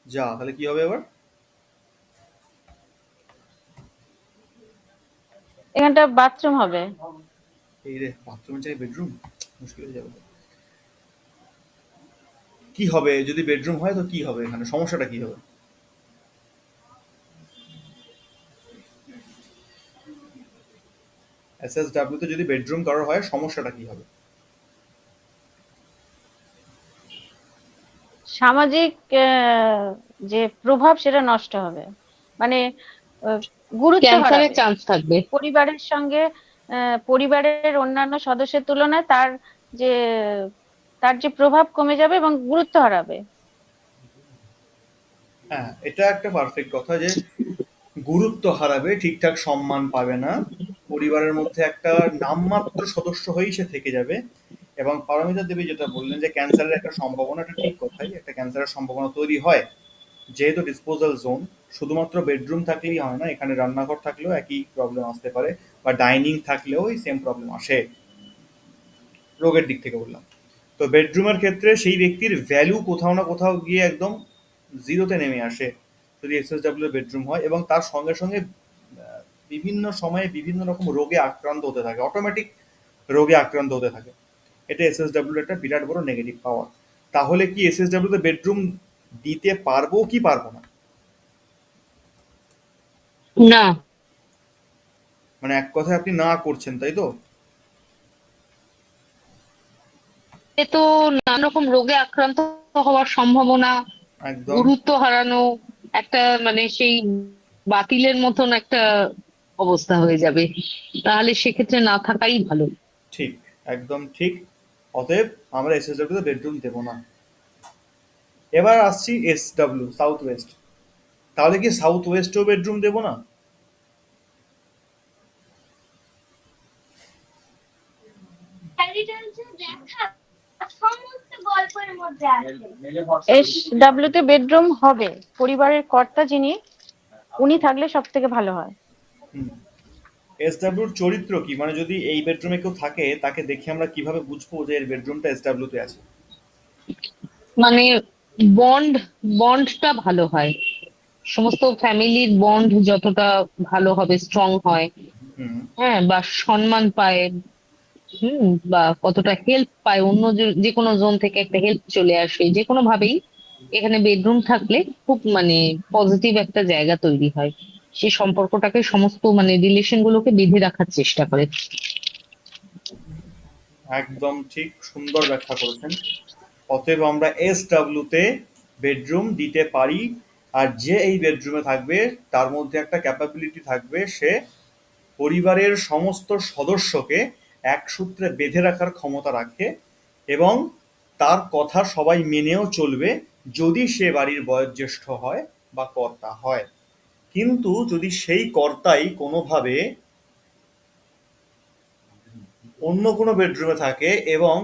যা, তাহলে কি হবে এবার? এখানটা বাথরুম হবে। এই রে, বাথরুমের জায়গায় বেডরুম, মুশকিল হয়ে যাবে তো। কি হবে যদি বেডরুম হয়, তো কি হবে এখানে, সমস্যাটা কি হবে? SSW তে যদি বেডরুম কারোর হয়, সমস্যাটা কি হবে? সামাজিক যে প্রভাব সেটা নষ্ট হবে, মানে আহ, গুরুত্ব ক্যান্সারের হারাবে চান্স থাকবে। পরিবারের সঙ্গে। পরিবারের অন্যান্য সদস্যের তুলনায় যে তার যে প্রভাব কমে যাবে এবং গুরুত্ব হারাবে। হ্যাঁ, এটা একটা পারফেক্ট কথা যে গুরুত্ব হারাবে, ঠিকঠাক সম্মান পাবে না, পরিবারের মধ্যে একটা নামমাত্র সদস্য হয়েই সে থেকে যাবে। এবং পারমিতা দেবী যেটা বললেন যে ক্যান্সারের একটা সম্ভাবনা, এটা ঠিক কথাই, একটা ক্যান্সারের সম্ভাবনা তৈরি হয়। যেহেতু ডিসপোজাল জোন, শুধুমাত্র বেডরুম থাকলেই হয় না, এখানে রান্নাঘর থাকলেও একই প্রবলেম আসতে পারে, বা ডাইনিং থাকলেও এই সেম প্রবলেম আসে, রোগের দিক থেকে বললাম। তো বেডরুমের ক্ষেত্রে সেই ব্যক্তির ভ্যালু কোথাও না কোথাও গিয়ে একদম জিরোতে নেমে আসে যদি SSW বেডরুম হয়, এবং তার সঙ্গে সঙ্গে বিভিন্ন সময়ে বিভিন্ন রকম রোগে আক্রান্ত হতে থাকে, অটোমেটিক রোগে আক্রান্ত হতে থাকে। এটা SSW একটা বিরাট বড় নেগেটিভ পাওয়ার। তাহলে কি SSW তে বেডরুম দিতে পারবো কি পারবো না? না, মানে এক কথায় আপনি না করছেন, তাই তো? এ তো নানা রকম রোগে আক্রান্ত হওয়ার সম্ভাবনা, একদম গুরুত্ব হারানো, একটা মানে সেই বাতিলের মতন একটা অবস্থা হয়ে যাবে। তাহলে সেক্ষেত্রে না থাকাই ভালো। ঠিক, একদম ঠিক। অতএব আমরা SSW তে বেডরুম দেবো না। এবার আসছি SW, সাউথ ওয়েস্ট। তাহলে কি সাউথ ওয়েস্টেও বেডরুম দেবো না? SW তে বেডরুম হবে, পরিবারের কর্তা যিনি উনি থাকলে সব থেকে ভালো হয়। এসডব্লিউর চরিত্র কি, মানে যদি এই বেডরুমে কেউ থাকে তাকে দেখে আমরা কিভাবে বুঝবো যে এর বেডরুমটা এসডব্লিউ তে আছে? মানে বন্ড বন্ডটা ভালো হয়, সমস্ত ফ্যামিলির বন্ড যতটা ভালো হবে, স্ট্রং হয়, হুম। হ্যাঁ, বা সম্মান পায়, বা কতটা হেল্প পায়, অন্য যে কোনো জোন থেকে একটা হেল্প চলে আসে, যে কোনো ভাবেই এখানে বেডরুম থাকলে খুব মানে পজিটিভ একটা জায়গা তৈরি হয়, সেই সম্পর্কটাকে সমস্ত মানে রিলেশন গুলোকে বেঁধে রাখার চেষ্টা করে। একদম ঠিক, সুন্দর ব্যাখ্যা করেছেন। অতএব আমরা এসডব্লিউ তে বেডরুম দিতে পারি। আর যে এই বেডরুমে থাকবে তার মধ্যে একটা ক্যাপাবিলিটি থাকবে, সে পরিবারের সমস্ত সদস্যকে এক সূত্রে বেঁধে রাখার ক্ষমতা রাখে এবং তার কথা সবাই মেনেও চলবে, যদি সে বাড়ির বয়োজ্যেষ্ঠ হয় বা কর্তা হয়। কিন্তু যদি সেই কর্তাই কোনোভাবে অন্য কোনো বেডরুমে থাকে এবং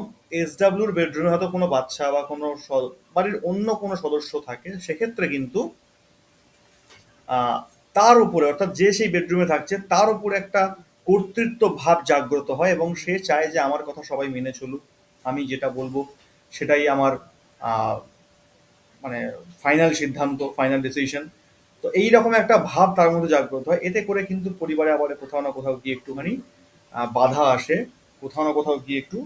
এসডব্লিউর বেডরুমে হয়তো কোনো বাচ্চা বা কোনো বাড়ির অন্য কোনো সদস্য থাকে, সেক্ষেত্রে কিন্তু আহ, তার উপরে, অর্থাৎ যে সেই বেডরুমে থাকছে তার উপরে একটা কর্তৃত্ব ভাব জাগ্রত হয় এবং সে চায় যে আমার কথা সবাই মেনে চলুক, আমি যেটা বলবো সেটাই আমার আহ, মানে ফাইনাল সিদ্ধান্ত, ফাইনাল ডিসিশন। তো এই রকম একটা ভাব তার মধ্যে জাগ্রত হয়। এতে করে কিন্তু পরিবারে আবার কোথাও না কোথাও গিয়ে একটুখানি বাধা আসে, কোথাও না কোথাও গিয়ে একটু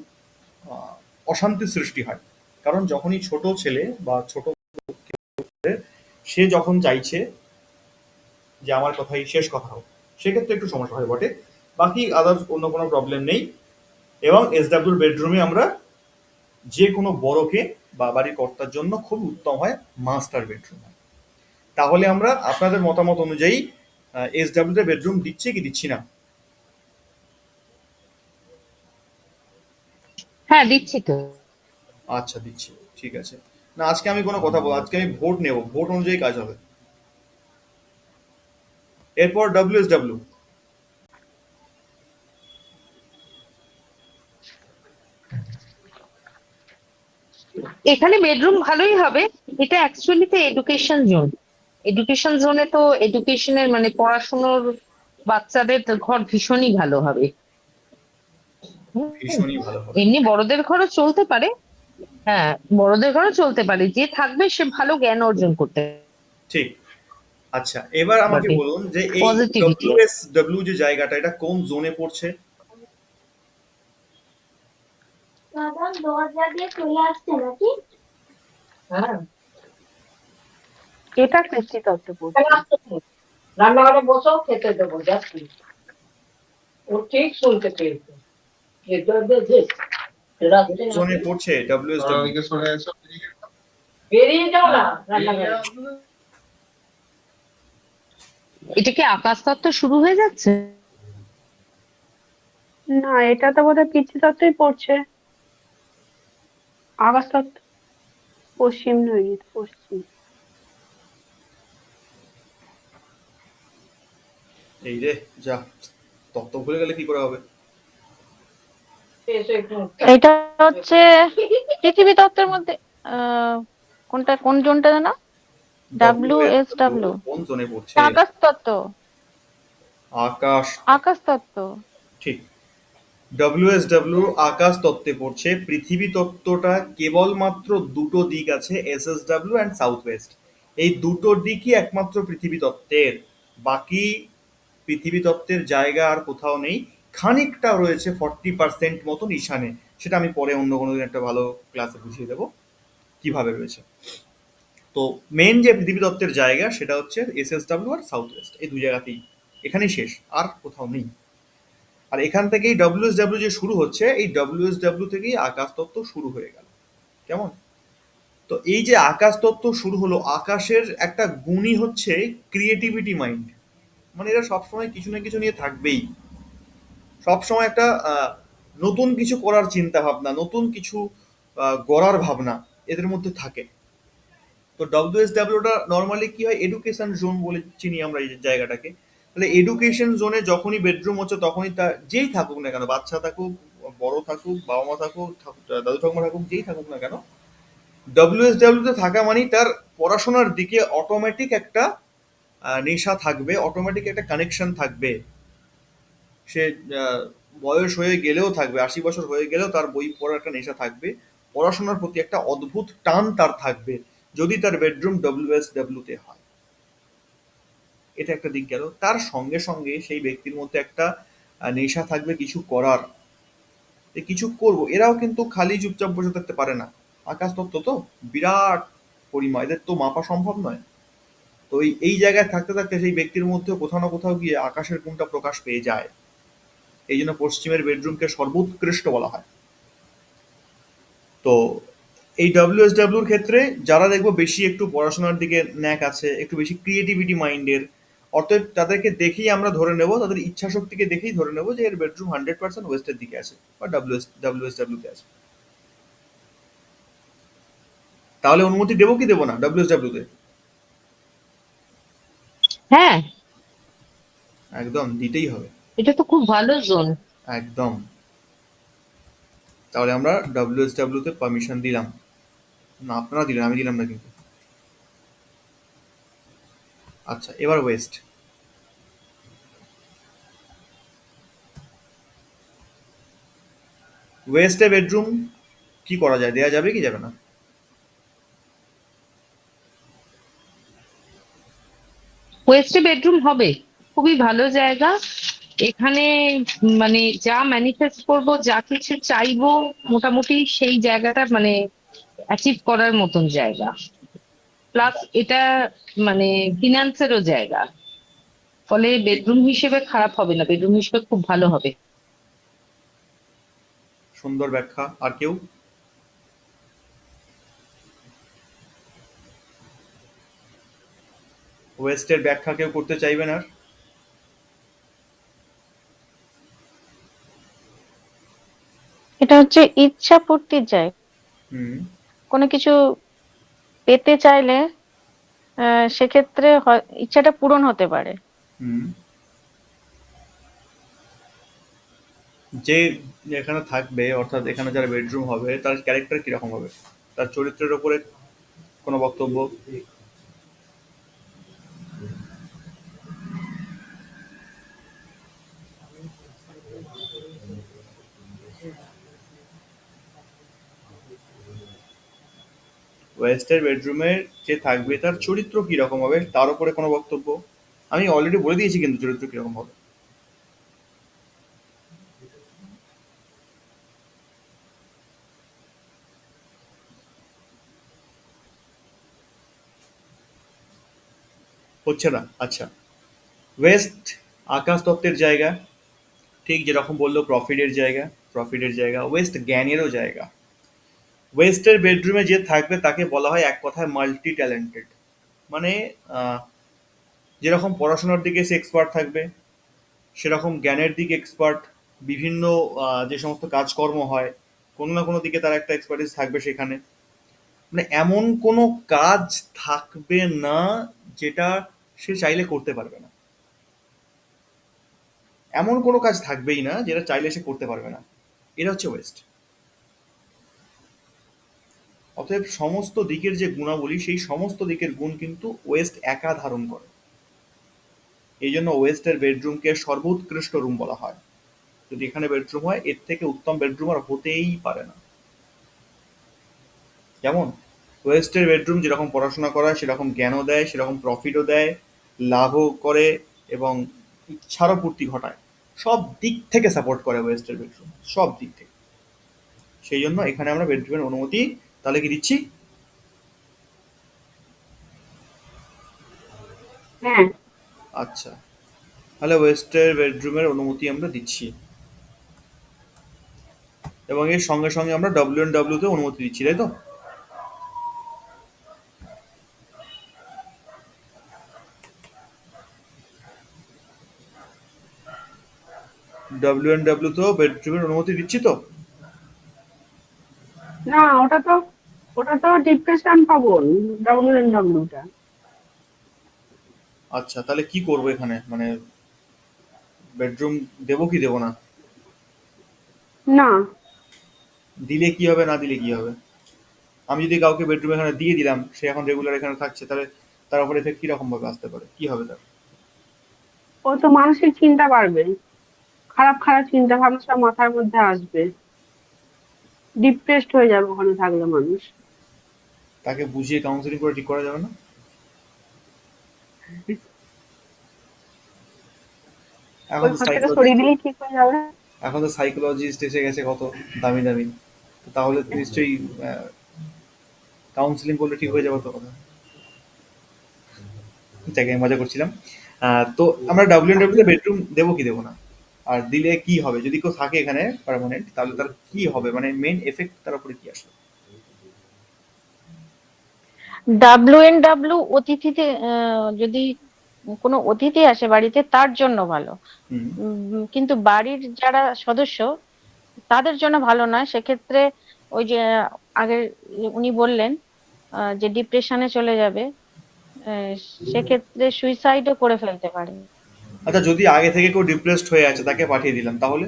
আহ, অশান্তির সৃষ্টি হয়। কারণ যখনই ছোট ছেলে বা ছোট সে যখন চাইছে যে আমার কথাই শেষ কথা হোক, সেক্ষেত্রে একটু সমস্যা হয় বটে। বাকি আদার্স অন্য কোনো প্রবলেম নেই। এবং এসডব্লিউর বেডরুমে আমরা যে কোনো বড়কে বা বাড়ির কর্তার জন্য খুব উত্তম হয় মাস্টার বেডরুম। তাহলে আমরা আপনাদের মতামত অনুযায়ী এসডব্লিউ তে বেডরুম দিচ্ছি কি দিচ্ছি না? হ্যাঁ, দিচ্ছি তো। আচ্ছা, দিচ্ছি, ঠিক আছে। না, আজকে আমি কোনো কথা বলবো, আজকে আমি ভোট নেব, ভোট অনুযায়ী কাজ হবে। এরপর ডব্লিউএসডব্লিউ। এখানে বেডরুম ভালোই হবে। এটা অ্যাকচুয়ালি তো এডুকেশন জোন। এডুকেশন জোনে তো এডুকেশনের মানে পড়াশোনার বাচ্চাদের তো ঘর ভীষণই ভালো হবে। হুম, ভীষণই ভালো হবে। এমনি বড়দের ঘরও চলতে পারে। হ্যাঁ, বড়দের ঘরও চলতে পারে, যে থাকবে সে ভালো জ্ঞান অর্জন করতে ঠিক। আচ্ছা, এবার আমাকে পারবে, বলুন যে এই পজিটিভিটি। ডব্লিউএসডব্লিউ যে জায়গাটা, এটা কোন জোনে পড়ছে? দাদা দরজা দিয়ে চলে আসছে নাকি? হ্যাঁ, এটা কৃষ্টি তত্ত্ব পড়ছে। রান্নাঘরে বসো, খেতে দেবো, যাচ্ছি। ও ঠিক শুনতে পেয়েছে। খেতে দেবে, রাত্রে জোনে পড়ছে ডব্লিউএসডব্লিউ? বেরিয়ে যাও না রান্নাঘরে। এটা কি আকাশ তত্ত্ব শুরু হয়ে যাচ্ছে? না, এটা তো বোধহয় পিতৃ তত্ত্বই পড়ছে। আকাশ তত্ত্ব পশ্চিম নয়, এটা পশ্চিম। এই রে, যা, তত্ত্ব ভুলে গেলে কি করে হবে? এসে একটু এটা হচ্ছে পৃথিবী তত্ত্বের মধ্যে আহ কোনটা, কোন জোনটা জানা? WSW কোন জোনে পড়ছে? আকাশ তত্ত্ব। আকাশ। আকাশ তত্ত্ব। ঠিক। ডব্লিউএসডব্লিউ আকাশ তত্ত্বে পড়ছে। পৃথিবী তত্ত্বটা কেবলমাত্র দুটো দিক আছে, এসএসডব্লিউ অ্যান্ড সাউথ ওয়েস্ট। এই দুটো দিকই একমাত্র পৃথিবী তত্ত্বের। বাকি পৃথিবী তত্ত্বের জায়গা আর কোথাও নেই। খানিকটা রয়েছে 40% মতন ঈশানে, সেটা আমি পরে অন্য কোনো দিন একটা ভালো ক্লাসে বুঝিয়ে দেবো কিভাবে রয়েছে। তো মেন যে পৃথিবী তত্ত্বের জায়গা সেটা হচ্ছে এসএসডব্লিউ আর সাউথ ওয়েস্ট, এই দু জায়গাতেই, এখানেই শেষ, আর কোথাও নেই। আর এখান থেকেই ডব্লিউএসডব্লিউ যে শুরু হচ্ছে, এই ডব্লিউএসডব্লিউ থেকেই আকাশ তত্ত্ব শুরু হয়ে গেল। কেমন? তো এই যে আকাশ তত্ত্ব শুরু হলো, আকাশের একটা গুণই হচ্ছে ক্রিয়েটিভিটি মাইন্ড। মানে এরা সবসময় কিছু না কিছু নিয়ে থাকবেই, সবসময় একটা নতুন কিছু করার চিন্তা ভাবনা, নতুন কিছু গড়ার ভাবনা এদের মধ্যে থাকে। তো ডব্লিউএসডব্লিউটা নর্মালি কি হয়, এডুকেশন জোন বলে চিনি আমরা এই জায়গাটাকে। তাহলে এডুকেশন জোনে যখনই বেডরুম হচ্ছে, তখনই তা যেই থাকুক না কেন, বাচ্চা থাকুক, বড় থাকুক, বাবা মা থাকুক, দাদু ঠাকুমা থাকুক, যেই থাকুক না কেন, ডব্লিউএসডব্লিউ তে থাকা মানেই তার পড়াশোনার দিকে অটোমেটিক একটা নেশা থাকবে, অটোমেটিক একটা কানেকশন থাকবে। সে বয়স হয়ে গেলেও থাকবে, 80 বছর হয়ে গেলেও তার বই পড়ার একটা নেশা থাকবে, পড়াশোনার প্রতি একটা অদ্ভুত টান তার থাকবে, যদি তার বেডরুম ডব্লিউএসডব্লিউ তে হয়। এটা একটা দিক গেল। তার সঙ্গে সঙ্গে সেই ব্যক্তির মধ্যে একটা নেশা থাকবে কিছু করার, যে কিছু করব। এরাও কিন্তু খালি চুপচাপ বসে থাকতে পারে না, আকাশ তত্ত্ব তো বিরাট পরিমা, এদের তো মাপা সম্ভব নয়। তো এই জায়গায় থাকতে থাকতে সেই ব্যক্তির মধ্যে কোথাও না কোথাও গিয়ে আকাশের গুণটা প্রকাশ পেয়ে যায়। এই জন্য পশ্চিমের বেডরুমকে সর্বোৎকৃষ্ট বলা হয়। তো এই ডব্লিউএসডব্লিউর ক্ষেত্রে যারা দেখবো বেশি একটু পড়াশোনার দিকে ন্যাক আছে, একটু বেশি ক্রিয়েটিভিটি মাইন্ডের, অতএব তাদেরকে দেখেই আমরা ধরে নেব, তাদের ইচ্ছা শক্তিকে দেখেই ধরে নেব যে এর বেডরুম 100% ওয়েস্টের দিকে আছে বা ডব্লিউএসডব্লিউ তে আছে। তাহলে অনুমতি দেবো কি দেবো না ডব্লিউএসডব্লিউ তে? হ্যাঁ, একদম দিতেই হবে। এটা তো খুব ভালো জোন। একদম। তাহলে আমরা ডব্লিউএসডব্লিউ তে পারমিশন দিলাম। না, আপনারা দিলেন, আমি দিলাম না কিন্তু। আচ্ছা, এবার ওয়েস্ট। ওয়েস্টে বেডরুম কি করা যায়, দেয়া যাবে কি যাবে না? ওয়েস্টে বেডরুম হবে, খুবই ভালো জায়গা। এখানে মানে যা ম্যানিফেস্ট করব, যা কিছু চাইবো, মোটামুটি সেই জায়গাটা মানে অ্যাচিভ করার মতন জায়গা। প্লাস এটা মানে ফিনান্সেরও জায়গা, ফলে বেডরুম হিসেবে খারাপ হবে না, বেডরুম হিসেবে খুব ভালো হবে। সুন্দর ব্যাখ্যা। আর কেউ? ওয়েস্টের ব্যাখ্যা কেউ করতে চাইবেন আর? এটা হচ্ছে ইচ্ছা পূর্তির জায়গা। হুম। কোনো কিছু পেতে চাইলে সেক্ষেত্রে ইচ্ছাটা পূরণ হতে পারে। হুম। যে এখানে থাকবে, অর্থাৎ এখানে যারা বেডরুম হবে, তার ক্যারেক্টার কিরকম হবে, তার চরিত্রের ওপরে কোনো বক্তব্য? ওয়েস্টের বেডরুমের যে থাকবে তার চরিত্র কিরকম হবে তার উপরে কোনো বক্তব্য? আমি অলরেডি বলে দিয়েছি কিন্তু চরিত্র কিরকম হবে। হচ্ছে না? আচ্ছা। ওয়েস্ট আকাশ তত্ত্বের জায়গা, ঠিক যেরকম বললো প্রফিটের জায়গা, প্রফিটের জায়গা। ওয়েস্ট জ্ঞানেরও জায়গা। ওয়েস্টের বেডরুমে যে থাকবে তাকে বলা হয় এক কথায় মাল্টি ট্যালেন্টেড। মানে আহ, যেরকম পড়াশোনার দিকে সে এক্সপার্ট থাকবে, সেরকম জ্ঞানের দিকে এক্সপার্ট। বিভিন্ন যে সমস্ত কাজকর্ম হয়, কোনো না কোনো দিকে তার একটা এক্সপার্টিস থাকবে সেখানে। মানে এমন কোনো কাজ থাকবে না যেটা সে চাইলে করতে পারবে না। এমন কোনো কাজ থাকবেই না যেটা চাইলে সে করতে পারবে না। এটা হচ্ছে ওয়েস্ট। অতএব সমস্ত দিকের যে গুণাবলী, সেই সমস্ত দিকের গুণ কিন্তু ওয়েস্ট একা ধারণ করে। এই জন্য ওয়েস্টের বেডরুমকে সর্বোৎকৃষ্ট রুম বলা হয়। যদি এখানে বেডরুম হয়, এর থেকে উত্তম বেডরুম আর হতেই পারে না। যেমন ওয়েস্টের বেডরুম যেরকম পড়াশোনা করায়, সেরকম জ্ঞানও দেয়, সেরকম প্রফিটও দেয়, লাভও করে, এবং ইচ্ছারও পূর্তি ঘটায়। সব দিক থেকে সাপোর্ট করে ওয়েস্টের বেডরুম, সব দিক থেকে। সেই জন্য এখানে আমরা বেডরুমের অনুমতি তাহলে কি দিচ্ছি? হ্যাঁ। আচ্ছা, তাহলে ওয়েস্টের বেডরুমের অনুমতি আমরা দিচ্ছি, এবং এর সঙ্গে সঙ্গে আমরা ডব্লিউ তে অনুমতি দিচ্ছি, তাই তো? ডব্লিউ বেডরুমের অনুমতি দিচ্ছি তো? না, ওটা তো ডিপ্রেশন পাবো, ডব্লিউটা। আচ্ছা, তাহলে কি করবো এখানে, মানে বেডরুম দেবো কি দেবো না? না, দিলে কি হবে, না দিলে কি হবে? আমি যদি কাউকে বেডরুম এখানে দিয়ে দিলাম, সে এখন রেগুলার এখানে থাকছে, তাহলে তার উপর এফেক্ট কিরকম ভাবে আসতে পারে, কি হবে তার? ও তো মানসিক চিন্তা বাড়বে, খারাপ খারাপ চিন্তা ভাবনা সব মাথার মধ্যে আসবে, ডিপ্রেসড হয়ে যাবে ওখানে থাকলে মানুষ। তাকে বুঝিয়ে কাউন্সিলিং করে ঠিক করা যাবে না? এখন তো ওইখান থেকে সাইকোলজিস্ট, সরিয়ে দিলেই ঠিক হয়ে যাবে। এখন তো সাইকোলজিস্ট এসে গেছে কত দামি দামি, তো তাহলে তো নিশ্চয়ই কাউন্সিলিং করলে ঠিক হয়ে যাবে তো কথা। যাকে আমি মজা করছিলাম। তো আমরা ডাব্লিউ বেডরুম দেবো কি দেবো না, আর দিলে কি হবে যদি কেউ থাকে এখানে পার্মানেন্ট, তাহলে তার কি হবে, মানে মেইন এফেক্ট তার উপরে কি আসবে? WNW অতিথিতে যদি কোনো অতিথি আসে বাড়িতে তার জন্য ভালো। হুম। কিন্তু বাড়ির যারা সদস্য তাদের জন্য ভালো নয়। সেক্ষেত্রে ওই যে আগে উনি বললেন যে ডিপ্রেশনে চলে যাবে, আহ, সেক্ষেত্রে সুইসাইডও করে ফেলতে পারে। আচ্ছা, যদি আগে থেকে কেউ ডিপ্রেসড হয়ে আছে তাকে পাঠিয়ে দিলাম, তাহলে?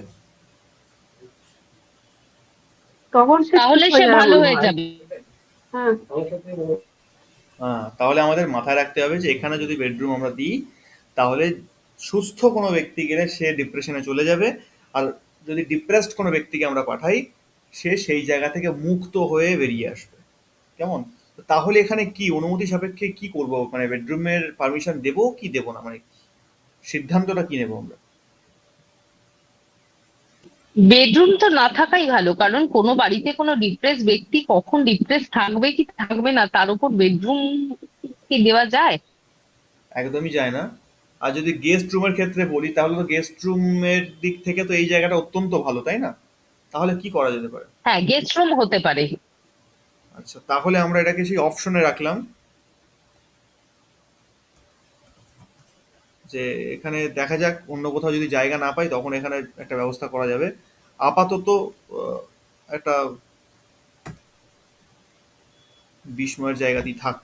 তখন সে ঠিক তাহলে হয়ে সে যাবে ভালো মনে হয়ে হয়। যাবে। হ্যাঁ, হ্যাঁ, তাহলে আমাদের মাথায় রাখতে হবে যে এখানে যদি বেডরুম আমরা দিই, তাহলে সুস্থ কোনো ব্যক্তি গেলে সে ডিপ্রেশনে চলে যাবে, আর যদি ডিপ্রেসড কোনো ব্যক্তিকে আমরা পাঠাই, সে সেই জায়গা থেকে মুক্ত হয়ে বেরিয়ে আসবে। কেমন? তো তাহলে এখানে কি অনুমতি সাপেক্ষে কি করব, মানে বেডরুমের পারমিশন দেবো কি দেবো না, মানে সিদ্ধান্তটা কি নেবো আমরা? বেডরুম তো না থাকাই ভালো, কারণ কোনো বাড়িতে কোনো ডিপ্রেস ব্যক্তি কখন ডিপ্রেস থাকবে কি থাকবে না তার উপর বেডরুম কি দেওয়া যায়? একদমই যায় না। আর যদি গেস্ট রুমের ক্ষেত্রে বলি, তাহলে তো গেস্ট রুমের দিক থেকে তো এই জায়গাটা অত্যন্ত ভালো, তাই না? তাহলে কি করা যেতে পারে? হ্যাঁ, গেস্ট রুম হতে পারে। আচ্ছা, তাহলে আমরা এটাকে সেই অপশনে রাখলাম যে এখানে দেখা যাক, অন্য কোথাও যদি জায়গা না পাই তখন এখানে একটা ব্যবস্থা করা যাবে। আপাতত একটা বিস্ময়ের জায়গাতেই থাক।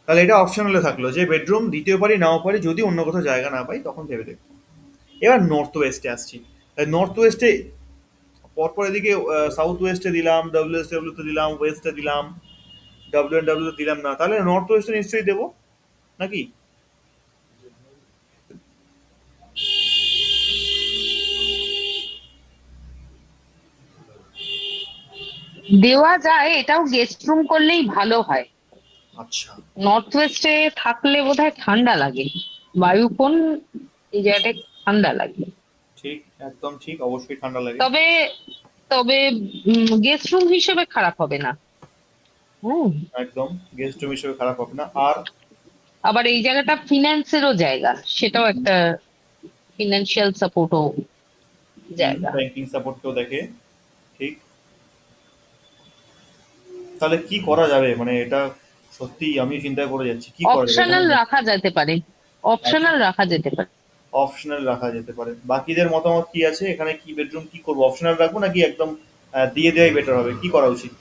তাহলে এটা অপশনালে থাকলো যে বেডরুম দিতেও পারি নাও পারি, যদি অন্য কোথাও জায়গা না পাই তখন ভেবে দেখবো। এবার নর্থ ওয়েস্টে আসছি। নর্থ ওয়েস্টে পরপর এদিকে সাউথ ওয়েস্টে দিলাম, WSW তে দিলাম, ওয়েস্টে দিলাম, WNW তে দিলাম না, তাহলে নর্থ ওয়েস্টে নিশ্চয়ই দেবো নাকি? দেওয়া যায়, এটাও গেস্ট রুম করলেই ভালো হয়। আচ্ছা। নর্থ ওয়েস্টে থাকলে বোধহয় ঠান্ডা লাগে, বায়ু কোন এই জায়গাটায় ঠান্ডা লাগে। ঠিক, একদম ঠিক, অবশ্যই ঠান্ডা লাগে। তবে তবে গেস্ট রুম হিসেবে খারাপ হবে না। হুম। একদম গেস্ট রুম হিসেবে খারাপ হবে না। আর আবার এই জায়গাটা ফিন্যান্সেরও জায়গা, সেটাও একটা ফিনান্সিয়াল সাপোর্টও জায়গা। ব্যাংকিং সাপোর্টকেও দেখে। ঠিক। তাহলে কি করা যাবে, মানে এটা সত্যি আমি চিন্তায় পড়ে যাচ্ছি, কি করা যাবে এখানে? অপশনাল রাখা যেতে পারে, অপশনাল রাখা যেতে পারে। অপশনাল রাখা যেতে পারে। বাকিদের মতামত কি আছে, এখানে কি বেডরুম কি করবো, অপশনাল রাখবো নাকি একদম দিয়ে দেওয়াই বেটার হবে, কি করা উচিত?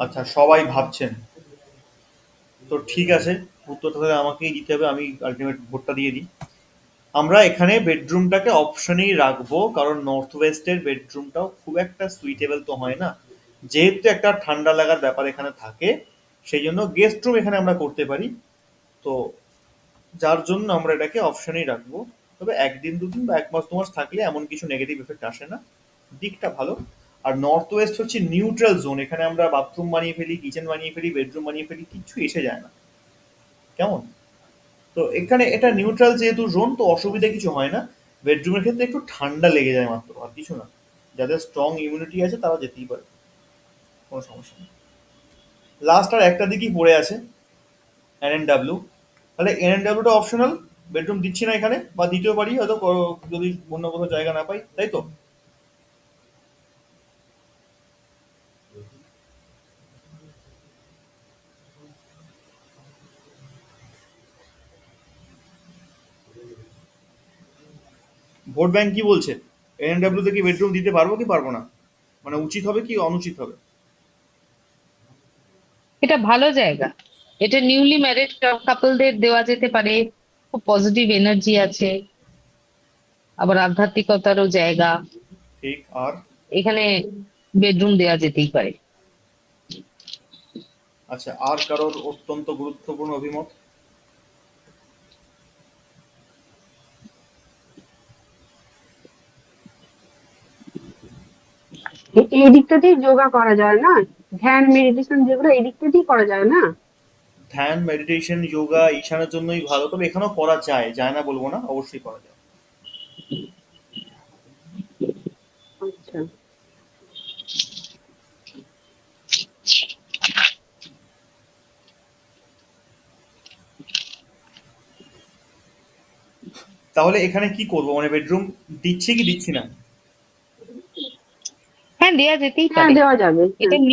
আচ্ছা, সবাই ভাবছেন, তো ঠিক আছে, উত্তরটা তাহলে আমাকেই দিতে হবে, আমি আলটিমেট ভোটটা দিয়ে দিই। আমরা এখানে বেডরুমটাকে অপশনেই রাখবো, কারণ নর্থ ওয়েস্টের বেডরুমটাও খুব একটা সুইটেবল তো হয় না, যেহেতু একটা ঠান্ডা লাগার ব্যাপার এখানে থাকে, সেই জন্য গেস্ট রুম এখানে আমরা করতে পারি। তো যার জন্য আমরা এটাকে অপশনেই রাখবো। তবে একদিন দুদিন বা এক মাস দু মাস থাকলে এমন কিছু নেগেটিভ এফেক্ট আসে না, দিকটা ভালো। আর নর্থ ওয়েস্ট হচ্ছে নিউট্রাল জোন, এখানে আমরা বাথরুম বানিয়ে ফেলি, কিচেন বানিয়ে ফেলি, বেডরুম বানিয়ে ফেলি, কিছু এসে যায় না। কেমন? তো এখানে এটা নিউট্রাল যেহেতু জোন, তো অসুবিধা কিছু হয় না। বেডরুমের ক্ষেত্রে একটু ঠান্ডা লেগে যায় মাত্র, আর কিছু না। যাদের স্ট্রং ইমিউনিটি আছে তারা যেতেই পারে, কোনো সমস্যা নেই। লাস্ট আর একটা দিকই পড়ে আছে, NNW। তাহলে NNWটা অপশনাল, বেডরুম দিচ্ছি না এখানে, বা দিতেও পারি হয়তো যদি অন্য কোথাও জায়গা না পাই, তাই তো? ভোট ব্যাংক কি বলছে? NNW তে কি বেডরুম দিতে পারবো কি পারবো না? মানে উচিত হবে কি অনুচিত হবে? এটা ভালো জায়গা, এটা নিউলি ম্যারিড কাপলদের দেওয়া যেতে পারে, খুব পজিটিভ এনার্জি আছে, আবার আধ্যাত্মিকতারও জায়গা, ঠিক। আর এখানে বেডরুম দেওয়া যেতেই পারে। আচ্ছা, আর কারোর অত্যন্ত গুরুত্বপূর্ণ অভিমত? এই দিকটাতেই যোগা করা যায় না, ধ্যান মেডিটেশন যেগুলো এই দিকটাতেই করা যায় না। ধ্যান, মেডিটেশন, যোগা ঈশানের জন্যই ভালো, তবে এখানেও করা যায়, যায় না বলবো না, অবশ্যই করা যায়। আচ্ছা, তাহলে এখানে কি করব, মানে বেডরুম দিচ্ছি কি দিচ্ছি না? হ্যাঁ, দেওয়া যেতেই হ্যাঁ পারে। দেওয়া যাবে, এটা হ্যাঁ।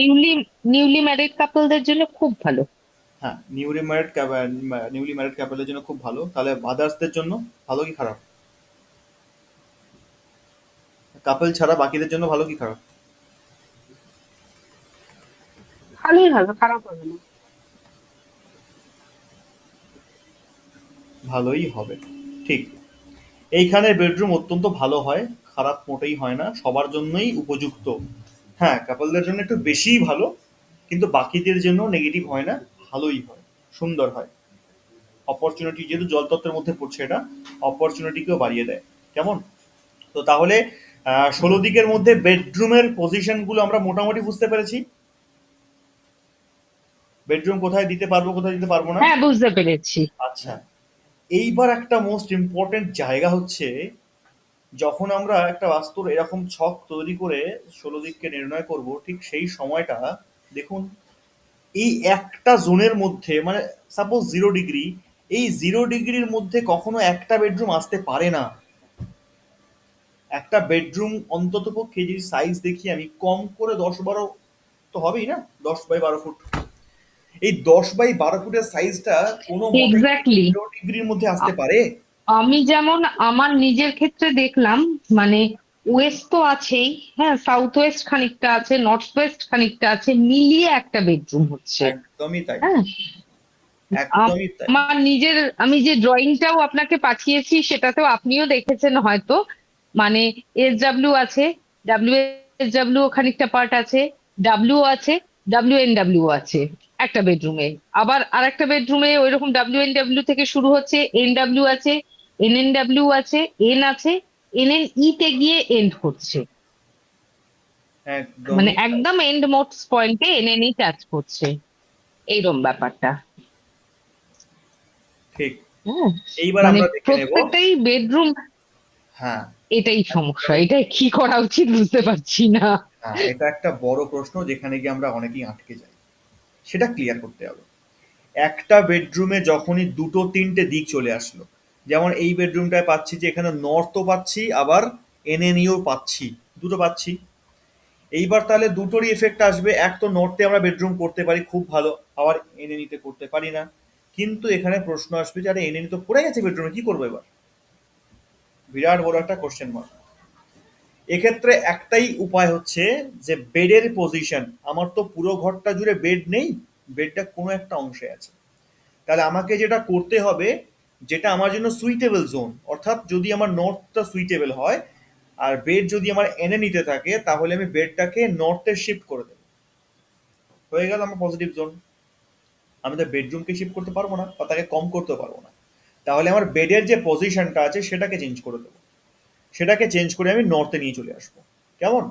নিউলি ম্যারিড কাপলদের জন্য খুব ভালো। হ্যাঁ, নিউলি ম্যারিড কাপলের জন্য খুব ভালো। তাহলে আদার্সদের জন্য ভালো কি খারাপ? কাপল ছাড়া বাকিদের জন্য ভালো কি খারাপ? ভালোই হবে, খারাপ হবে না। ভালোই হবে, ঠিক। এইখানে বেডরুম অত্যন্ত ভালো হয়, খারাপ মোটেই হয় না, সবার জন্যই উপযুক্ত। হ্যাঁ, কাপলদের জন্য একটু বেশিই ভালো, কিন্তু বাকিদের জন্য নেগেটিভ হয় না, ভালোই হয়, সুন্দর হয়। অপরচুনিটি, যেহেতু জলতত্ত্বের মধ্যে পড়ছে এটা, অপরচুনিটিকেও বাড়িয়ে দেয়। কেমন? তো তাহলে 16 দিকের মধ্যে বেডরুমের পজিশনগুলো আমরা মোটামুটি বুঝতে পেরেছি। বেডরুম কোথায় দিতে পারবো, কোথায় দিতে পারবো না। হ্যাঁ, বুঝতে পেরেছি। আচ্ছা, এইবার একটা মোস্ট ইম্পর্টেন্ট জায়গা হচ্ছে, যখন আমরা একটা বাস্তুর এরকম ছক তৈরি করে 16 দিককে নির্ণয় করব, ঠিক সেই সময়টা দেখুন, এই একটা জোনের মধ্যে, মানে সাপোজ 0 ডিগ্রি, এই 0 ডিগ্রির মধ্যে কখনো একটা বেডরুম আসতে পারে না। একটা বেডরুম অন্তত পক্ষে যদি সাইজ দেখি আমি, কম করে 10-12 তো হবেই না, 10 বাই 12 ফুট। এই 10 বাই 12 ফুটের সাইজটা কোনো মতে কি এক্স্যাক্টলি। 0 ডিগ্রির মধ্যে আসতে পারে? আমি যেমন আমার নিজের ক্ষেত্রে দেখলাম, মানে ওয়েস্ট তো আছেই, হ্যাঁ, সাউথ ওয়েস্ট খানিকটা আছে, নর্থ ওয়েস্ট খানিকটা আছে, মিলিয়ে একটা বেডরুম হচ্ছে। একদমই তাই, হ্যাঁ, একদমই তাই। আমার নিজের, আমি যে ড্রয়িংটাও আপনাকে পাঠিয়েছি সেটাতেও আপনিও দেখেছেন হয়তো, মানে SW আছে, WSW খানিকটা পার্ট আছে, ডাব্লিউ আছে, WNW আছে একটা বেডরুমে। আবার আরেকটা বেডরুমে ওইরকম WNW থেকে শুরু হচ্ছে, NW আছে, NNW আছে, N আছে, NNE তে গিয়ে এন্ড হচ্ছে, মানে একদমই তাই, একদম এন্ড মোট পয়েন্টে NNE টাচ করছে, এইরকম ব্যাপারটা। ঠিক। হ্যাঁ, এইবার মানে আমরা দেখে নেব। প্রত্যেকটাই বেডরুম, হ্যাঁ, এটাই সমস্যা, এটাই কি করা উচিত বুঝতে পারছি না। হ্যাঁ, এটা একটা বড় প্রশ্ন, যেখানে গিয়ে আমরা অনেকেই আটকে যাই, সেটা ক্লিয়ার করতে হবে। একটা বেডরুমে যখনই দুটো তিনটে দিক চলে আসলো, যেমন এই বেডরুমটায় পাচ্ছি যে এখানে নর্থও পাচ্ছি, আবার এনএনইও পাচ্ছি, দুটো পাচ্ছি। এইবার তাহলে দুটোরই এফেক্ট আসবে, এক তো নর্থে আমরা বেডরুম করতে পারি খুব ভালো, আবার এনএনইতে করতে পারি না। কিন্তু এখানে প্রশ্ন আসবে যে আরে এনএনই তো পড়ে গেছে বেডরুমে, কি করবো এবার? বিরাট বড় একটা কোশ্চেন মার্ক। এক্ষেত্রে একটাই উপায় হচ্ছে যে বেডের পজিশন, আমার তো পুরো ঘরটা জুড়ে বেড নেই, বেডটা কোনো একটা অংশে আছে। তাহলে আমাকে যেটা করতে হবে, যেটা আমার জন্য সুইটেবল জোন, অর্থাৎ যদি আমার নর্থটা সুইটেবল হয় আর বেড যদি আমার এনে নিতে থাকে, তাহলে আমি বেডটাকে নর্থে শিফট করে দেবো, হয়ে গেল আমার পজিটিভ জোন। আমি তো বেডরুমকে শিফট করতে পারবো না, বা তাকে কম করতে পারবো না। তাহলে আমার বেডের যে পজিশনটা আছে সেটাকে চেঞ্জ করে দেবো, সেটাকে চেঞ্জ করে আমি নর্থে নিয়ে চলে আসবো। কেমন?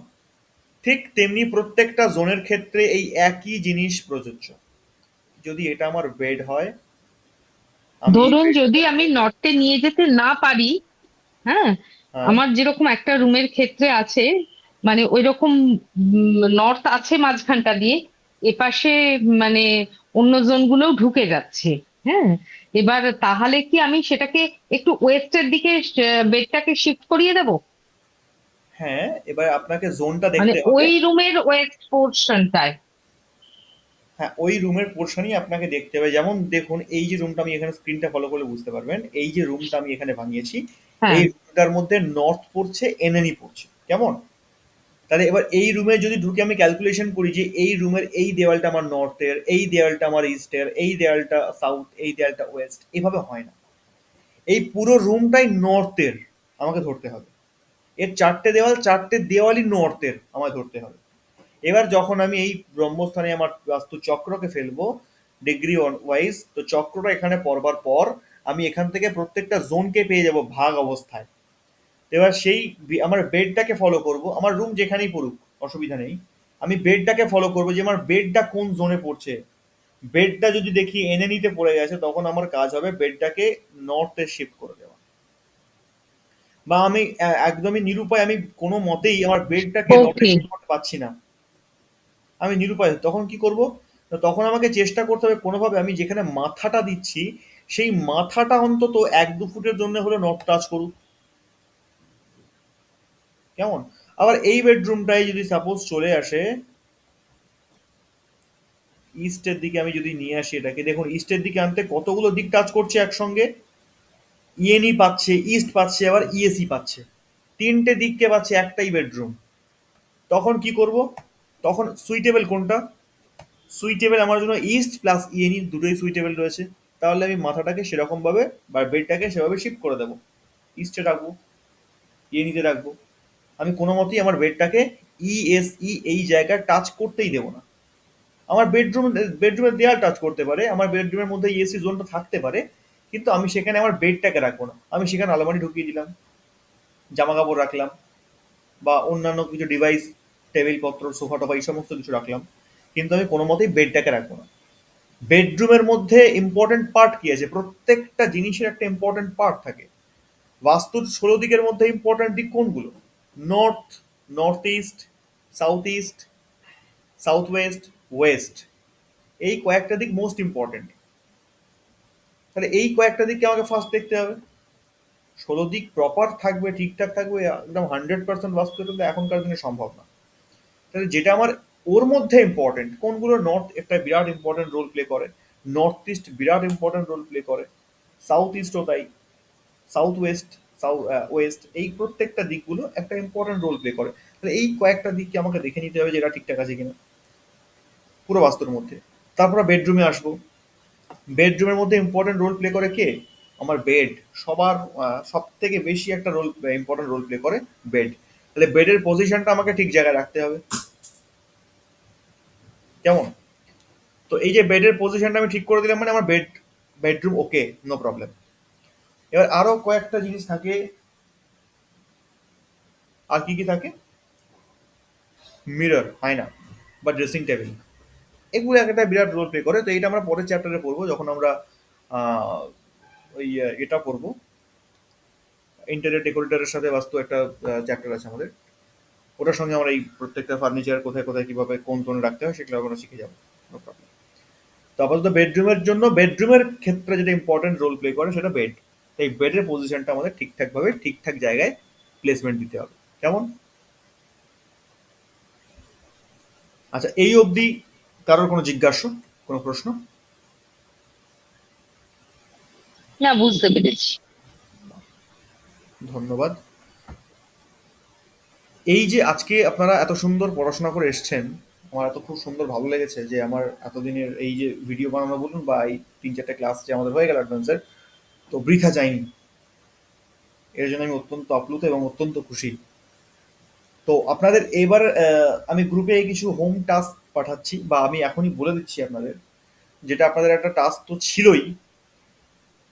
ঠিক তেমনি প্রত্যেকটা জোনের ক্ষেত্রে এই একই জিনিস প্রযোজ্য। যদি এটা আমার বেড হয়, আমি এই ধরুন যদি বেডটাকে, আমি নর্থে নিয়ে যেতে না পারি, হ্যাঁ, হ্যাঁ, আমার যেরকম একটা রুমের ক্ষেত্রে আছে, মানে ওই রকম নর্থ আছে মাঝখানটা দিয়ে, এপাশে মানে অন্য জোন গুলোও ঢুকে যাচ্ছে। হ্যাঁ, এবার তাহলে কি আমি সেটাকে একটু ওয়েস্টের দিকে বেডটাকে শিফট করিয়ে দেব, হ্যাঁ, এবার আপনাকে জোনটা মানে দেখতে হবে। ওই রুমের ওয়েস্ট পোর্শনটায়। হ্যাঁ, ওই রুমের পোর্শনই আপনাকে দেখতে হবে। যেমন দেখুন, এই যে রুমটা, আমি এখানে স্ক্রিনটা ফলো করলে বুঝতে পারবেন, এই যে রুমটা আমি এখানে বানিয়েছি, হ্যাঁ, এই রুমটার মধ্যে নর্থ পড়ছে, এনএনই পড়ছে। কেমন? তাহলে এবার এই রুমে যদি ঢুকে আমি ক্যালকুলেশন করি যে এই রুমের এই দেওয়ালটা আমার নর্থের, এই দেওয়ালটা আমার ইস্টের, এই দেওয়ালটা সাউথ, এই দেওয়ালটা ওয়েস্ট, এভাবে হয় না। এই পুরো রুমটাই নর্থের আমাকে ধরতে হবে। এর চারটে দেওয়ালই নর্থের আমায় ধরতে হবে। এবার যখন আমি এই ব্রহ্মস্থানে আমার বাস্তু চক্রকে ফেলবো ডিগ্রি ওয়াইজ, তো চক্রটা এখানে পড়বার পর আমি এখান থেকে প্রত্যেকটা জোনকে পেয়ে যাব ভাগ অবস্থায়। এবার সেই আমার বেডটাকে ফলো করব, আমার রুম যেখানেই পড়ুক অসুবিধা নেই, আমি বেডটাকে ফলো করব যে আমার বেডটা কোন জোনে পড়ছে। বেডটা যদি দেখি এনএনিতে পড়ে গেছে, তখন আমার কাজ হবে বেডটাকে নর্থে শিফট করে দেওয়া। বা আমি একদমই নিরুপায়, আমি কোনো মতেই আমার বেডটাকে নর্থে ওকে। শিফট করতে পারছি না, আমি নিরুপায়, তখন কি করব? তো তখন আমাকে চেষ্টা করতে হবে কোনোভাবে আমি যেখানে মাথাটা দিচ্ছি সেই মাথাটা অন্তত 1-2 ফুটের জন্য হলো নর্থ টাচ করুক। কেমন? আবার এই বেডরুমটাই যদি সাপোজ চলে আসে ইস্টের দিকে, আমি যদি নিয়ে আসি এটাকে, দেখুন ইস্টের দিকে আনতে কতগুলো দিক টাচ করছে একসঙ্গে। ইএনই পাচ্ছে, ইস্ট পাচ্ছে, আবার ইএসি পাচ্ছে, তিনটে দিককে পাচ্ছে একটাই বেডরুম। তখন কি করব? তখন সুইটেবল কোনটা? সুইটেবল আমার জন্য ইস্ট প্লাস ইএনই দুটোই সুইটেবল রয়েছে। তাহলে আমি মাথাটাকে সেরকম ভাবে বা বেডটাকে সেভাবে শিফট করে দেবো, ইস্টে রাখবো, ইএনইতে রাখবো। আমি কোনো মতেই আমার বেডটাকে ইএসই এই জায়গায় টাচ করতেই দেবো না। আমার বেডরুমের দেয়াল টাচ করতে পারে, আমার বেডরুমের মধ্যে এসি জোনটা থাকতে পারে, কিন্তু আমি সেখানে আমার বেডটাকে রাখবো না। আমি সেখানে আলমারি ঢুকিয়ে দিলাম, জামা কাপড় রাখলাম, বা অন্যান্য কিছু ডিভাইস, টেবিল পত্র, সোফা টোফা এই সমস্ত কিছু রাখলাম, কিন্তু আমি কোনো মতেই বেডটাকে রাখবো না। বেডরুমের মধ্যে ইম্পর্টেন্ট পার্ট কি আছে? প্রত্যেকটা জিনিসের একটা ইম্পর্টেন্ট পার্ট থাকে। বাস্তুর 16 দিকের মধ্যে ইম্পর্টেন্ট দিক কোনগুলো? North, north east, south east, south West, West, এই কয়েকটা দিক মোস্ট ইম্পর্টেন্ট। তাহলে এই কয়েকটা দিককে আমাকে ফার্স্ট দেখতে হবে। 16 দিক প্রপার থাকবে, ঠিকঠাক থাকবে, একদম 100% বাস্তু কিন্তু এখনকার দিনে সম্ভব না। তাহলে যেটা আমার ওর মধ্যে ইম্পর্টেন্ট কোনগুলো? নর্থ একটা বিরাট ইম্পর্টেন্ট রোল প্লে করে, নর্থ ইস্ট বিরাট ইম্পর্টেন্ট রোল প্লে করে, সাউথ ইস্টও তাই, সাউথ ওয়েস্ট, ওয়েস্ট, এই প্রত্যেকটা দিকগুলো একটা ইম্পর্টেন্ট রোল প্লে করে। তাহলে এই কয়েকটা দিককে আমাকে দেখে নিতে হবে যে এটা ঠিকঠাক আছে কিনা পুরো বাস্তুর মধ্যে। তারপরে বেডরুমে আসবো। বেডরুমের মধ্যে ইম্পর্টেন্ট রোল প্লে করে কে? আমার বেড। সবার সব থেকে বেশি একটা রোল ইম্পর্টেন্ট রোল প্লে করে বেড। তাহলে বেডের পজিশনটা আমাকে ঠিক জায়গায় রাখতে হবে। কেমন? তো এই যে বেডের পজিশনটা আমি ঠিক করে দিলাম, মানে আমার বেডরুম ওকে, নো প্রবলেম। এবার আরো কয়েকটা জিনিস থাকে। আর কি কি থাকে? মিরর, আয়না, বা ড্রেসিং টেবিল, এগুলো একটা বিরাট রোল প্লে করে। তো এটা আমরা পরের চ্যাপ্টারে পড়বো, যখন আমরা আহ, ওই এটা পড়বো, ইন্টেরিয়র ডেকোরেটরের সাথে বাস্তু একটা চ্যাপ্টার আছে আমাদের, ওটার সঙ্গে আমরা এই প্রত্যেকটা ফার্নিচার কোথায় কোথায় কিভাবে কোন জোনে রাখতে হয় সেগুলো আমরা শিখে যাবো, নো প্রবলেম। তো আপাতত বেডরুমের জন্য, বেডরুমের ক্ষেত্রে যেটা ইম্পর্টেন্ট রোল প্লে করে সেটা বেড। তাই বেডের পজিশনটা আমাদের ঠিকঠাকভাবে ঠিকঠাক জায়গায় প্লেসমেন্ট দিতে হবে। কেমন? আচ্ছা, এই অবধি কারোর কোনো জিজ্ঞাসা, কোনো প্রশ্ন? না, বুঝতে পেরেছি। ধন্যবাদ। এই যে আজকে আপনারা এত সুন্দর পড়াশোনা করে এসছেন, আমার এত খুব সুন্দর ভালো লেগেছে যে আমার এতদিনের এই যে ভিডিও বানানো বলুন বা এই 3-4টে ক্লাস যে আমাদের হয়ে গেল অ্যাডভান্সের, তো বৃথা যায়নি। এর জন্য আমি অত্যন্ত আপ্লুত এবং অত্যন্ত খুশি। তো আপনাদের এবার আমি গ্রুপে কিছু হোম টাস্ক পাঠাচ্ছি, বা আমি এখনই বলে দিচ্ছি আপনাদের, যেটা আপনাদের একটা টাস্ক তো ছিলই।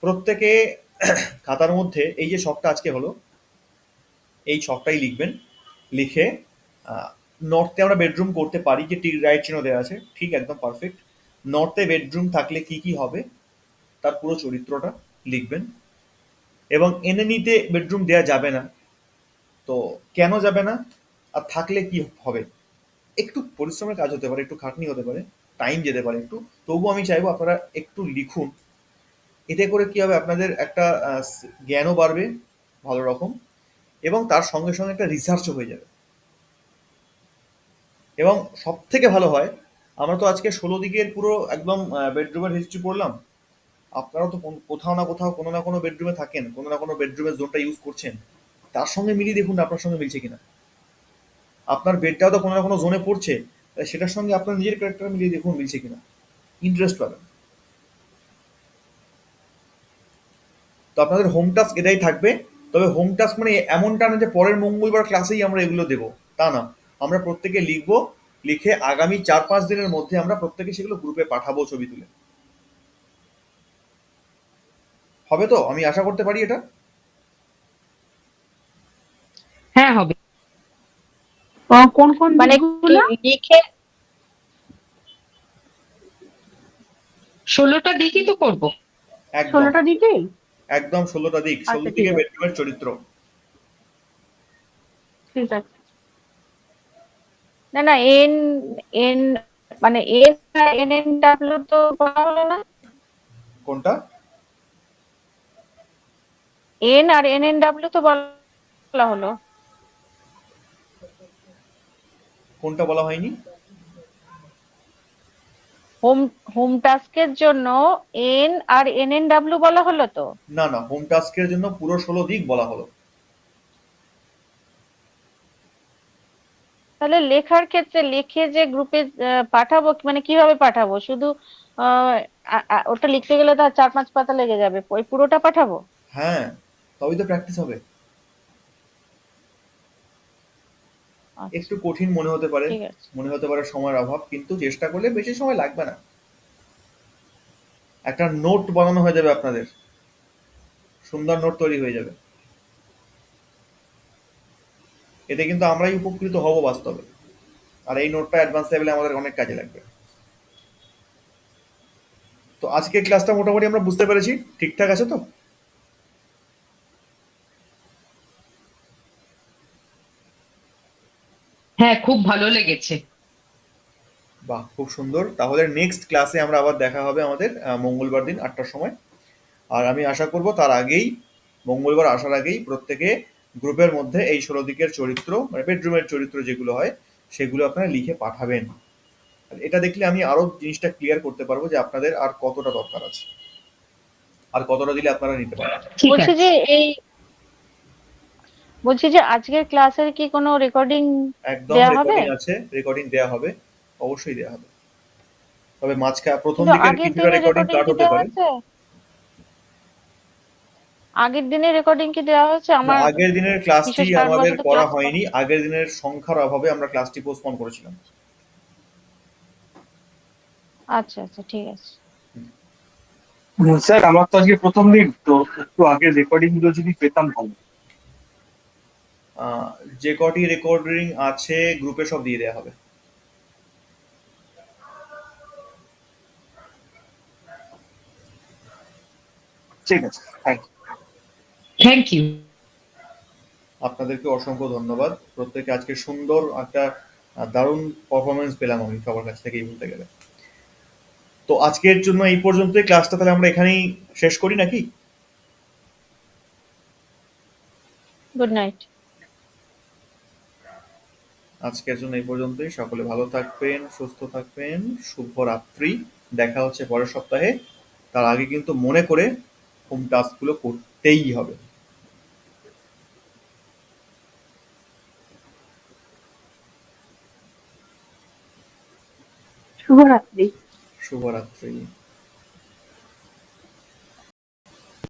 প্রত্যেকে খাতার মধ্যে এই যে শখটা আজকে হলো, এই ছকটাই লিখবেন। লিখে নর্থে আমরা বেডরুম করতে পারি, যে ঠিক রাইট চিহ্ন দেওয়া আছে, ঠিক একদম পারফেক্ট। নর্থে বেডরুম থাকলে কি কি হবে তার পুরো চরিত্রটা লিখবেন। এবং এনএনিতে বেডরুম দেওয়া যাবে না, তো কেন যাবে না, আর থাকলে কি হবে। একটু পরিশ্রমের কাজ হতে পারে, একটু খাটনি হতে পারে, টাইম যেতে পারে একটু, তবুও আমি চাইবো আপনারা একটু লিখুন। এতে করে কি হবে, আপনাদের একটা জ্ঞানও বাড়বে ভালো রকম, এবং তার সঙ্গে সঙ্গে একটা রিসার্চও হয়ে যাবে। এবং সব থেকে ভালো হয়, আমরা তো আজকে 16 দিকের পুরো একদম বেডরুমের হিস্ট্রি পড়লাম। আপনারাও তো কোথাও না কোথাও কোনো না কোনো বেডরুমে থাকেন, কোনো না কোনো বেডরুমের জোনটা ইউজ করছেন, তার সঙ্গে মিলিয়ে দেখুন আপনার সঙ্গে মিলছে কিনা। আপনার বেডটাও তো কোনো না কোনো জোনে পড়ছে, তাই সেটার সঙ্গে আপনার নিজের ক্যারেক্টার মিলিয়ে দেখুন মিলছে কিনা, ইন্টারেস্ট পাবেন। তো আপনাদের হোম টাস্ক এটাই থাকবে। তবে হোম টাস্ক মানে এমনটা না যে পরের মঙ্গলবার ক্লাসেই আমরা এগুলো দেবো, তা না। আমরা প্রত্যেকে লিখবো, লিখে আগামী 4-5 দিনের মধ্যে আমরা প্রত্যেকে সেগুলো গ্রুপে পাঠাবো ছবি তুলে। হবে তো? আমি আশা করতে পারি এটা? হ্যাঁ, হবে। কোন কোন মানে দিকগুলো? লিখে 16টা দিকই তো করব। একদম 16টা দিকেই? একদম 16টা দিক, আচ্ছা 16 ঠিক দিকে আছে, বেডরুমের চরিত্র। ঠিক আছে। না এন এন মানে এন এন এন ডাব্লিউ তো বলা হলো না। কোনটা? এন আর এন এন ডাব্লিউ তো বলা হলো। কোনটা বলা হয়নি? হোম হোম টাস্কের জন্য এন আর এন এন ডাব্লিউ বলা হলো তো। না না, হোম টাস্কের জন্য পুরো 16 দিক বলা হলো। তাহলে লেখার ক্ষেত্রে লিখে যে গ্রুপে পাঠাবো, মানে কিভাবে পাঠাবো? শুধু আহ, ওটা লিখতে গেলে তো আর 4-5 পাতা লেগে যাবে, ওই পুরোটা পাঠাবো? হ্যাঁ, তবেই তো প্র্যাকটিস হবে। আচ্ছা, একটু কঠিন মনে হতে পারে, ঠিক আছে। মনে হতে পারে সময়ের অভাব, কিন্তু চেষ্টা করলে বেশি সময় লাগবে না। একটা নোট বানানো হয়ে যাবে আপনাদের, সুন্দর নোট তৈরি হয়ে যাবে। এতে কিন্তু আমরাই উপকৃত হব বাস্তবে। আর এই নোটটা অ্যাডভান্স লেভেলে আমাদের অনেক কাজে লাগবে। তো আজকের ক্লাসটা মোটামুটি আমরা বুঝতে পেরেছি, ঠিকঠাক আছে তো? হ্যাঁ, খুব ভালো লেগেছে। বাহ, খুব সুন্দর। তাহলে নেক্সট ক্লাসে আমরা আবার দেখা হবে আমাদের মঙ্গলবার দিন 8টার সময়। আর আমি আশা করব তার আগেই, মঙ্গলবার আসার আগেই প্রত্যেকে গ্রুপের মধ্যে এই 16 দিকের চরিত্র, মানে বেডরুমের চরিত্র যেগুলো হয় সেগুলো আপনারা লিখে পাঠাবেন। আর এটা দেখলে আমি আরো জিনিসটা ক্লিয়ার করতে পারবো যে আপনাদের আর কতটা দরকার আছে, আর কতটা দিলে আপনারা নিতে পারবেন। ঠিক বলছি আছে। যে এই বলছি যে আজকের ক্লাসের কি কোনো রেকর্ডিং একদম দেয়া হবে? রেকর্ডিং আছে, রেকর্ডিং দেয়া হবে, অবশ্যই দেয়া হবে। তবে প্রথম কিন্তু দিকের আগের কিছুটা দিনের রেকর্ডিং রেকর্ডিং কাট কি হতে দেওয়া পারে। হয়েছে? আগের দিনের রেকর্ডিং কি দেওয়া হয়েছে? না, আমার আগের দিনের ক্লাসটি বিশেষ আমাদের কারণবশত করা ক্লাস হয়নি, আগের দিনের সংখ্যার অভাবে আমরা ক্লাসটি পোস্টপোন করেছিলাম। আচ্ছা আচ্ছা, ঠিক আছে। স্যার আমার তো আজকে প্রথম দিন, তো একটু আগে রেকর্ডিং গুলো যদি পেতাম ভালো। আহ, যে কটি রেকর্ডিং আছে গ্রুপে সব দিয়ে দেওয়া হবে। ঠিক আছে, থ্যাংক ইউ। Thank you. আপনাদেরকে অসংখ্য ধন্যবাদ। প্রত্যেকে আজকে সুন্দর একটা দারুণ পারফরমেন্স পেলাম আমি সবার কাছ থেকেই বলতে গেলে। তো আজকের জন্য এই পর্যন্তই ক্লাসটা, তাহলে আমরা এখানেই শেষ করি নাকি? Good night. আজকের জন্য এই পর্যন্তই। সকলে ভালো থাকবেন, সুস্থ থাকবেন। শুভরাত্রি। দেখা হচ্ছে পরের সপ্তাহে। তার আগে কিন্তু মনে করে হোম টাস্কগুলো করতেই হবে। শুভরাত্রি। শুভরাত্রি।